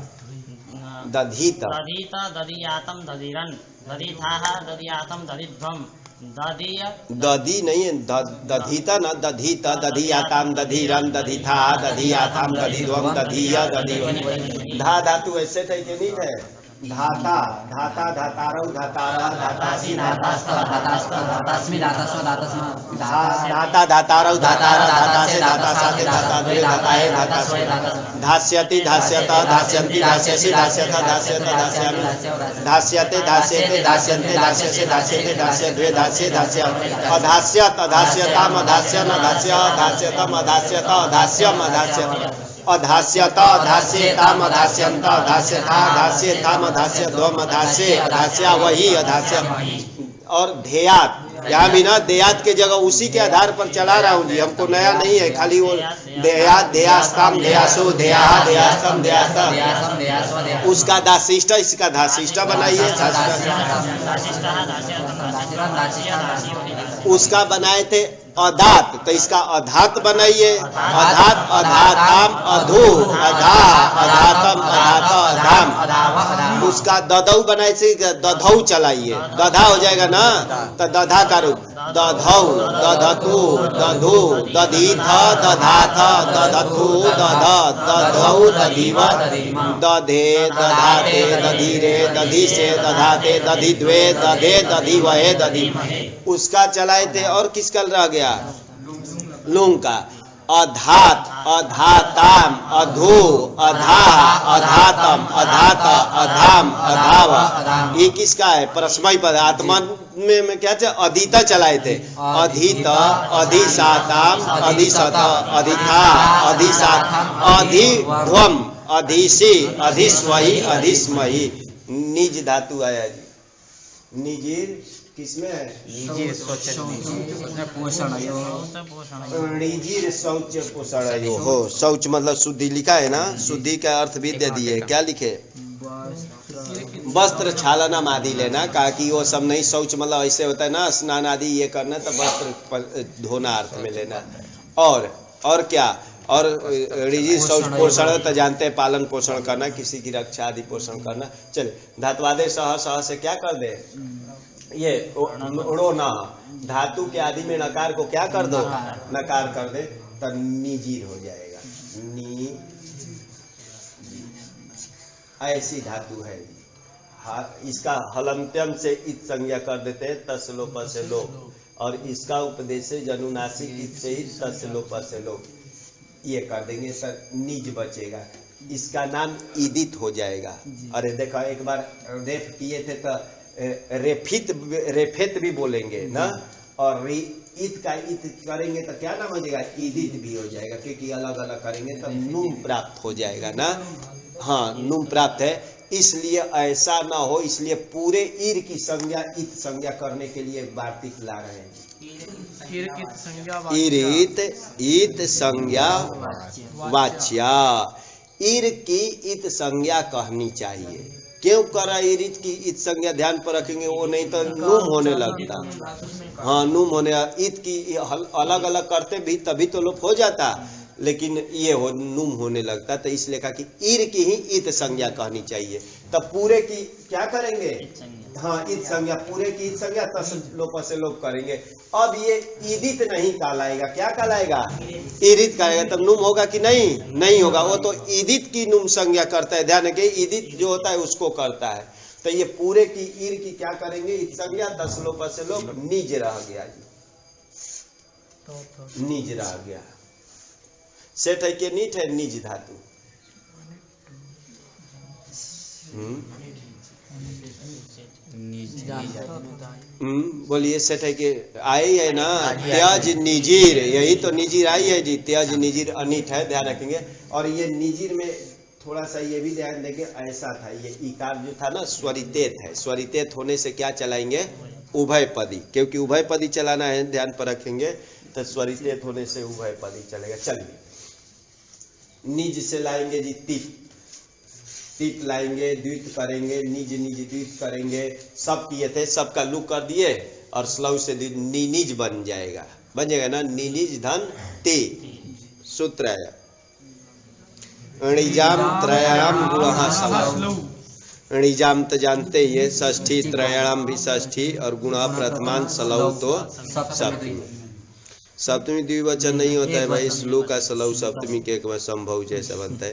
दधीत, दधीत, दधियातम, दधिरन, दधिथाः, दधियातम, दधिध्वम, दधीय। दधी नहीं है, दधीता ना, दधीत, दधियाताम, दधीरन, दधीथा, दधियाताम, दधिध्वम, दधीय, दधी। धा धातु ऐसे थे कि नहीं थे? धाता, धाता, धातारौ, धातारा, धातासी, धातास्त धातास्त धातास्मि धातास्व धातास्म धाता, धातारौ, धातारा, धातासे, धातासाते, धाताद्वे, धाताहे, धातास्वे, धास्यति, धास्यता, धास्यन्ति, धास्यसि, धास्यथा, धास्यत, धास्यामि, धास्यते, धास्यते, धास्यन्ते, धास्यसे, धास्यते, धास्यद्वे, धास्ये, धास्य, अधास्यत, अधास्यताम, अधास्यन, अधास्य, अधास्यतम, अधास्यत, अधास्यम, अधास्य। अधास्यत अधास्येताम अधास्यन्त अधास्यथा अधास्येथाम अधास्यध्वम अधास्ये अधास्या वही अधास्या और ध्येयात, यहाँ भी ना देयात के जगह उसी के आधार पर चला रहा हूँ जी, हमको नया नहीं है, खाली वो देयात देयास्ताम देयासो देया देयास्तम देयास्ता उसका दाशिष्ट इसका धाशिष्ट बनाइए, उसका बनाए थे अधात तो इसका अधात बनाइए, अधात अधाताम अधो अधा अधातम अधाता अधाम, उसका दधौ बनाए थे दधौ चलाइए, दधा हो जाएगा ना तो दधा का रूप दधौ दधतु दधु दधीथ दधाथ दधतु दध दधौ दधीव दधे दधाते दधीरे दधीसे दधाते दधिद्वे दधे दधिवहे दधिमहे, उसका चलाए थे। और किसका रह गया लुंग का अधात अधाताम अधो अधा अधातम अधात अधाम अधाव, ये किसका है परस्मय पद, आत्मा में क्या थे अधीता चलाए थे, अधीत अधिसाताम अधिसत अधिथा अधिसात अधिध्वम अधिसी अधिस्वही अधिस्मही, निज धातु आया जी, निजीर किसमें है निजीर शौच पोषण हो, शौच मतलब शुद्धि लिखा है ना, शुद्धि का अर्थ भी दे दिए, क्या लिखे वस्त्र छालना आदि लेना, कहा कि वो सब नहीं, शौच मतलब ऐसे होता है ना स्नान आदि ये करना, तो वस्त्र धोना अर्थ में लेना। और क्या और ऋजी शौच पोषण तो जानते हैं पालन पोषण करना, किसी की रक्षा आदि पोषण करना। चलिए धात्वादे सह सह से क्या कर दे ये उड़ो न, धातु के आदि में नकार को क्या कर दो नकार कर दे तो निजीर हो जाएगा, नी ऐसी धातु है। इसका हलंत्यम से इत संज्ञा कर देते हैं तसलो पसलो, और इसका उपदेश जनुनासिक इत से ही तसलो पसलो ये कर देंगे तो निज बचेगा, इसका नाम ईदित हो जाएगा। अरे देखो एक बार रेफ किए थे तो रेफित भी बोलेंगे ना, और इत का इत करेंगे तो क्या नाम हो जाएगा ईदित भी हो जाएगा, क्योंकि अलग अलग करेंगे तो नुम प्राप्त हो जाएगा ना। हाँ नुम प्राप्त है, इसलिए ऐसा ना हो, इसलिए पूरे ईर की संज्ञा इत संज्ञा करने के लिए वार्तिक ला रहे हैं। ईरित इत संज्ञा वाच्या, ईर की इत संज्ञा कहनी चाहिए। क्यों करा ईरित की इत संज्ञा, ध्यान पर रखेंगे, वो नहीं तो नुम होने लगता। हाँ नुम होने, इत की अलग अलग करते भी तभी तो लोप हो जाता, लेकिन ये हो नुम होने लगता, तो इसलिए कहा कि ईर की ही इत संज्ञा कहनी चाहिए। तब पूरे की क्या करेंगे, हाँ इत संज्ञा, पूरे की इत संज्ञा तस लोप से लोप करेंगे। अब ये ईदित नहीं कहलाएगा, क्या कहलाएगा ईरित कहेगा, तब नुम होगा कि नहीं, नहीं होगा, वो तो ईदित की नुम संज्ञा करता है। ध्यान रखिए ईदित जो होता है उसको करता है, तो ये पूरे की ईर की क्या करेंगे इत संज्ञा तस लोप से लोप, निज रह गया जी, निज रह गया। सेठ है के नीट है निज धातु, बोलिए सेठ है के आई है ना, त्याज निजीर, यही तो निजीर आई है जी, त्याज निजीर अनिट है, ध्यान रखेंगे। और ये निजीर में थोड़ा सा ये भी ध्यान देंगे, ऐसा था ये इकार जो था ना स्वरितेत है, स्वरितेत होने से क्या चलाएंगे उभय पदी, क्योंकि उभय पदी चलाना है, ध्यान पर रखेंगे, तो स्वरितेत होने से उभय पदी चलेगा। चलिए निज से लाएंगे जी तिप, तिप लाएंगे, द्वित करेंगे, निज निज द्वित करेंगे, सब किए थे, सबका लुक कर दिए, और स्लव से निज बन जाएगा, बन जाएगा ना, निज धन ते सूत्र है। अणिजाम त्रयाणाम गुणः सलौ, अणिजाम तो जानते ये षष्ठी, त्रयाणाम भी षष्ठी, और गुणः प्रथमान सलौ तो सप्तमी। सप्तमी द्विवचन नहीं होता है भाई, श्लोक का सलौ सप्तमी के एक संभव जैसा बनता है।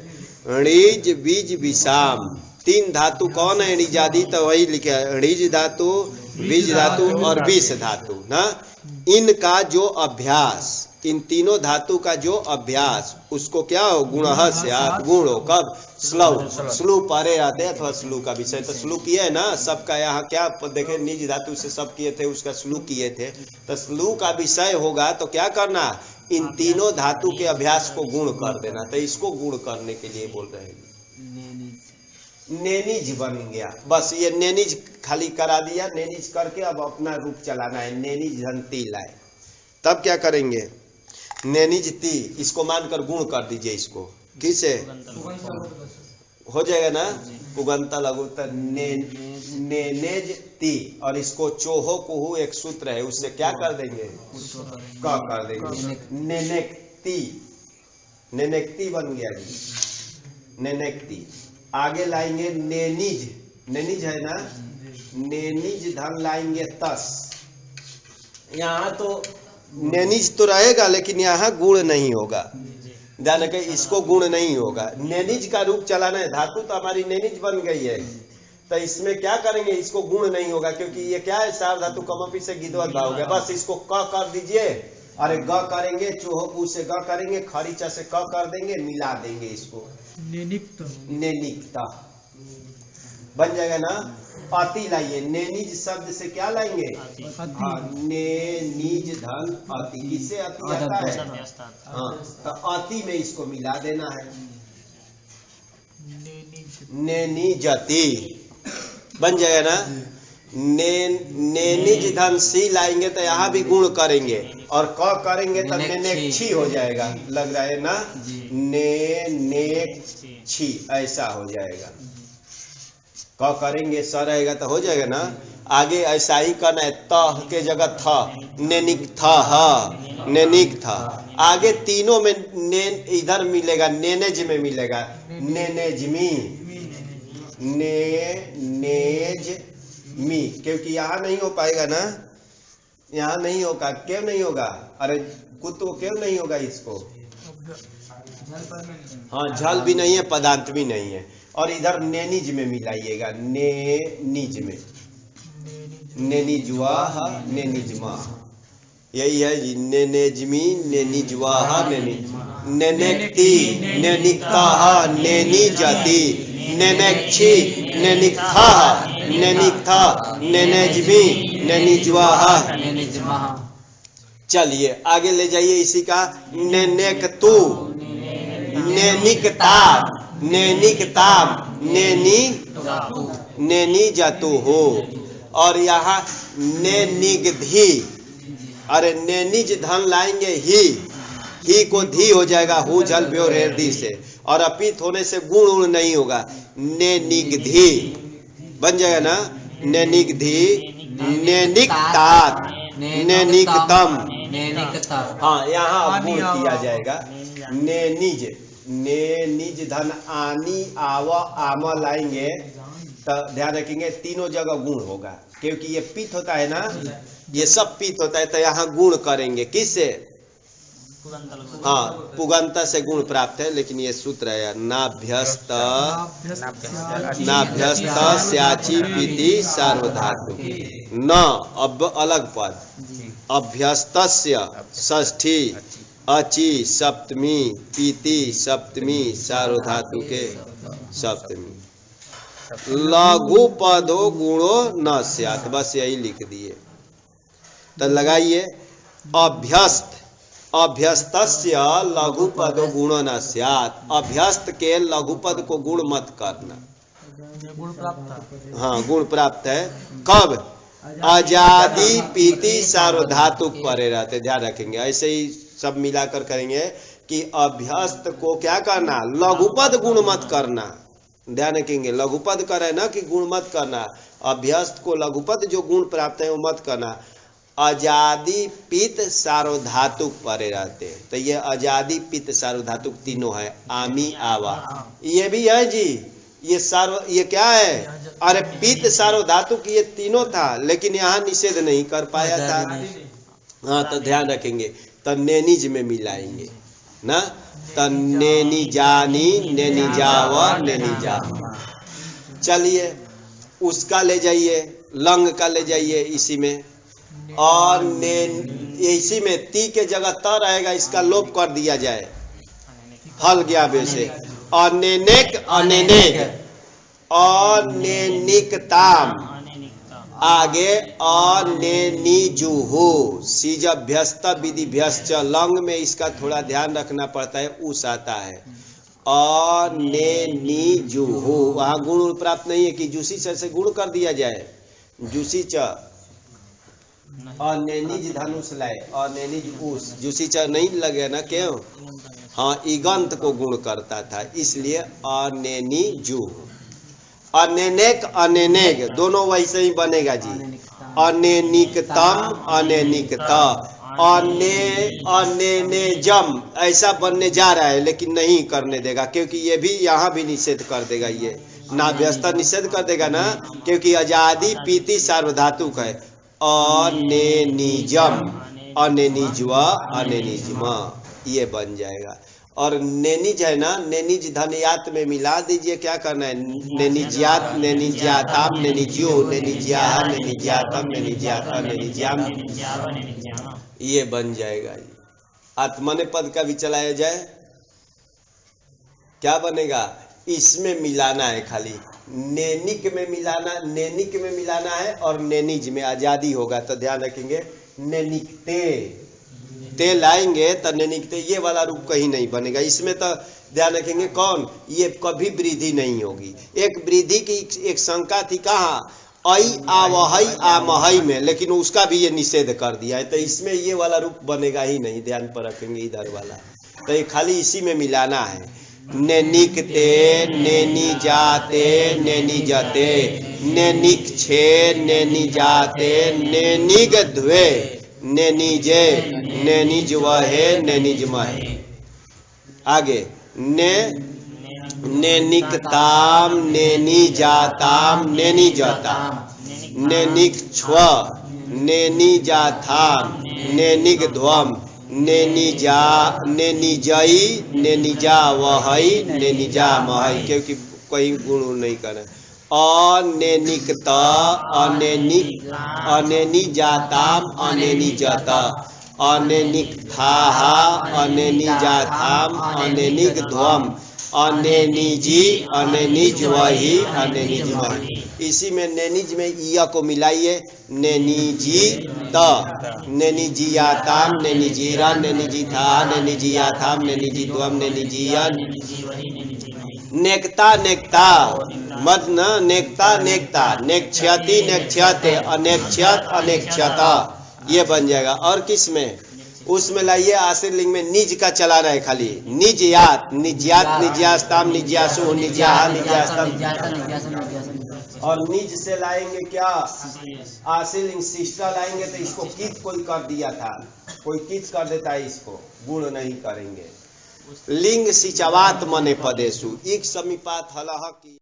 अणिज बीज विषाम, तीन धातु कौन है अणिजादि, तो वही लिखा है अणिज धातु, बीज धातु और विष धातु ना, इनका जो अभ्यास इन तीनों धातु का जो अभ्यास उसको क्या हो गुणः स्यात् गुण हो कब स्लव स्लू परे आते अथवा स्लू का विषय तो स्लू किए है ना सबका यहाँ क्या देखे निज धातु से सब किए थे उसका स्लू किए थे तो स्लू का विषय होगा तो क्या करना इन तीनों धातु के अभ्यास को गुण कर देना तो इसको गुण करने के लिए बोल रहे हैं नेनिज बन गया बस ये नेनिज खाली करा दिया नेनिज करके अब अपना रूप चलाना है नेनिज धन ती लाए तब क्या करेंगे नेनिज ती इसको मानकर गुण कर दीजिए इसको किसे हो जाएगा ना पुगंत लघु नेनेज ती और इसको चोहो कुहू एक सूत्र है उससे क्या कर देंगे क कर देंगे नेनेक्ति नेनेक्ति बन गया जी नेनेक्ति आगे लाएंगे नेनिज नेनिज है ना नेनिज धन लाएंगे तस यहाँ तो नेनिज तो रहेगा लेकिन यहाँ गुण नहीं होगा जाने के इसको गुण नहीं होगा नेनिज का रूप चलाना है धातु तो हमारी नेनिज बन गई है तो इसमें क्या करेंगे इसको गुण नहीं होगा क्योंकि ये क्या है सार धातु कमपी से गिद्वत भाव गया बस इसको क कर दीजिए अरे ग करेंगे चोहपू से ग करेंगे खरीचा से क कर देंगे मिला देंगे इसको नेनिकता बन जाएगा ना अति लाइए नेनिज शब्द से क्या लाएंगे हाँ नेनिज धन अति किससे अति आता है हाँ तो अति में इसको मिला देना है नेनिजति बन जाएगा ना नेनिज धन सी लाएंगे तो यहाँ भी गुण करेंगे और क करेंगे तो नेनेक्षी हो जाएगा लग रहा है ना नेनेक्षी ऐसा हो जाएगा क करेंगे स रहेगा तो हो जाएगा ना आगे ऐसा ही करना है त के जगह थ नेनिक थ नेनिक था आगे तीनों में ने इधर मिलेगा नेनेज में मिलेगा नेनेजमी नेनेज मी क्योंकि यहाँ नहीं हो पाएगा ना यहाँ नहीं होगा क्यों नहीं होगा अरे कुत्तो क्यों नहीं होगा इसको हाँ झल भी नहीं है पदांत भी नहीं है और इधर नेनिज में मिलाइएगा नेनिज में नेनिजवाह नेनिजमा यही है जी नेनेजमी नेनिजवाह नेनिज नेनेक्ति नेनिकता नेनिजति नेनेक्षी नेनिकथा नेनिकथा नेनेजमी नेनिजवाह नेनिजमा चलिए आगे ले जाइए इसी का नेनेकतु नेनिकता नेनिकताम नेनी जातु हो और यहाँ नेनिगधि अरे नेनिज धन लाएंगे ही को धी हो जाएगा हु जल ब्योर हृदय से और अपित होने से गुण उण नहीं होगा नेनिगधि बन जाएगा ना नेनिगधि नेनिकतात नेनिकतम हाँ यहाँ गुण किया जाएगा नेनिज नेनिज धन आनी आव आम लाएंगे तो ध्यान रखेंगे तीनों जगह गुण होगा क्योंकि ये पित्त होता है ना ये सब पित्त होता है तो यहाँ गुण करेंगे किससे हाँ पुगंत से गुण प्राप्त है लेकिन ये सूत्र है नाभ्यस्त नाभ्यस्त स्याची पीति सार्वधातु न अब अलग पद अभ्यस्तस्य षष्ठी अची सप्तमी पीति सप्तमी सार्वधातु के सप्तमी लघु पदो गुणो न स्यात् बस यही लिख दिए तो लगाइए अभ्यस्त अभ्यस्तस्य लघु पदो गुणो न स्यात् अभ्यस्त के लघु पद को गुण मत करना हाँ गुण प्राप्त है कब अजादि पीति सार्वधातुक परे रहते ध्यान रखेंगे ऐसे ही सब मिलाकर करेंगे कि अभ्यस्त को क्या करना लघुपद गुण मत करना ध्यान रखेंगे लघुपद करे ना कि गुण मत करना अभ्यस्त को लघुपद जो गुण प्राप्त है वो मत करना अजादि पित्त सार्वधातुक परे रहते तो ये अजादि पित्त सार्वधातुक तीनों है आमी आवा ये भी है जी ये क्या है अरे पित्त सार्वधातुक ये तीनों था लेकिन यहाँ निषेध नहीं कर पाया था हाँ तो ध्यान रखेंगे तो नेनिज में मिलाएंगे ना तो नेनी जानी नेनी जावा नेनी जा चलिए उसका ले जाइए लंग का ले जाइए इसी में और इसी में ती के जगह त रहेगा, इसका लोप कर दिया जाए, फल गया वैसे। अनेनेक अनेनेक, अनेनिकताम, आगे अनेनिजुहु, सिजभ्यस्त विधिभ्यश्च, लंग में इसका थोड़ा ध्यान रखना पड़ता है, उस आता है। अनेनिजुहु, वहां गुण प्राप्त नहीं है कि जुसी से गुण कर दिया जाए, जुसी च, अनेनिज धनुष लाए, अनेनिज उस, जुसी च नहीं लगे ना, क्यों? हाँ, इगंत को गुण करता था, इसलिए अनेनिजु। अनेनेक अनेनेक दोनों वैसे ही बनेगा जी। अनेनिकतम अनेनिकत, अनेनेजम ऐसा बनने जा रहा है लेकिन नहीं करने देगा, क्योंकि ये भी यहाँ भी निषेध कर देगा, ये नाभ्यस्तर निषेध कर देगा ना, क्योंकि अजादि पीति सार्वधातुक है। अनेनिजम, अनेनिजव, अनेनिजम, ये बन जाएगा। और नेनिज है ना, नेनिज धनयात में मिला दीजिए, क्या करना है? नेनिज्यात, नेनिज्याताम, नेनिज्यो, नेनिज्याह, नेनिज्यातम, नेनिज्याता, नेनिज्याम, ये बन जाएगा। आत्मने पद का भी चलाया जाए, क्या बनेगा? इसमें मिलाना है, खाली नेनिक में मिलाना, नेनिक में मिलाना है और नेनिज में आजादी होगा, तो ध्यान रखेंगे। नेनिकते ते लाएंगे तो नेनिकते, ये वाला रूप कहीं नहीं बनेगा। इसमें तो ध्यान रखेंगे कौन, ये कभी वृद्धि नहीं होगी। एक वृद्धि की एक शंका थी, कहाँ? आई आवहई आमहई में, लेकिन उसका भी ये निषेध कर दिया है, तो इसमें ये वाला रूप बनेगा ही नहीं, ध्यान पर रखेंगे इधर वाला। तो ये खाली इसी में मिलाना है। नेनिकते, नेनी जाते, नेनी जाते, नेनिक्षे, नेनी जाते, नेनिगध्वे, नेनिजे, नेनिजवहे, नेनिजमहे। आगे ने नेनिकताम, नेनिजाताम, नेनिजताम, नेनिक्ष्व, नेनिजाथाम, नेनिगध्वम, नेनिजा, नेनिजई, नेनिजावहई, नेनिजामहई, क्योंकि कोई गुण नहीं करे। अनेनिकत, अनेनिक, अनेनिजाताम, अनेनिजत, अनेनिकथाः, अनेनिजाथाम, अनेनिगध्वम, अनेनिजी, अनेनिजवहि, अनेनिजमहि। इसी में नेनिज में य को मिलाइए, नेनिजी त, नेनिजियाताम, नेनिजीरा, नेनिजिथा, नेनिजियाथाम, नेनिजिद्वम, नेनिजियन। नेकता नेकता मत न, नेकता नेकता, नेक्षति नेक्षते, अनेक्षत अनेक्षत, ये बन जाएगा। और किस में? उसमें लाइए आश्रित लिंग में निज का चला रहा है, खाली निजयात, निजयात, निजयास्ताम, निजयासु, निजयाहा, निजयास्तम। और निज से लाएंगे क्या? आश्रित लिंग शिष्टा लाएंगे, तो इसको कित कोई कर दिया था, कोई कित कर देता है, इसको गुण नहीं करेंगे। लिंग सिचवात मने पदेशु, एक समीपात हलह की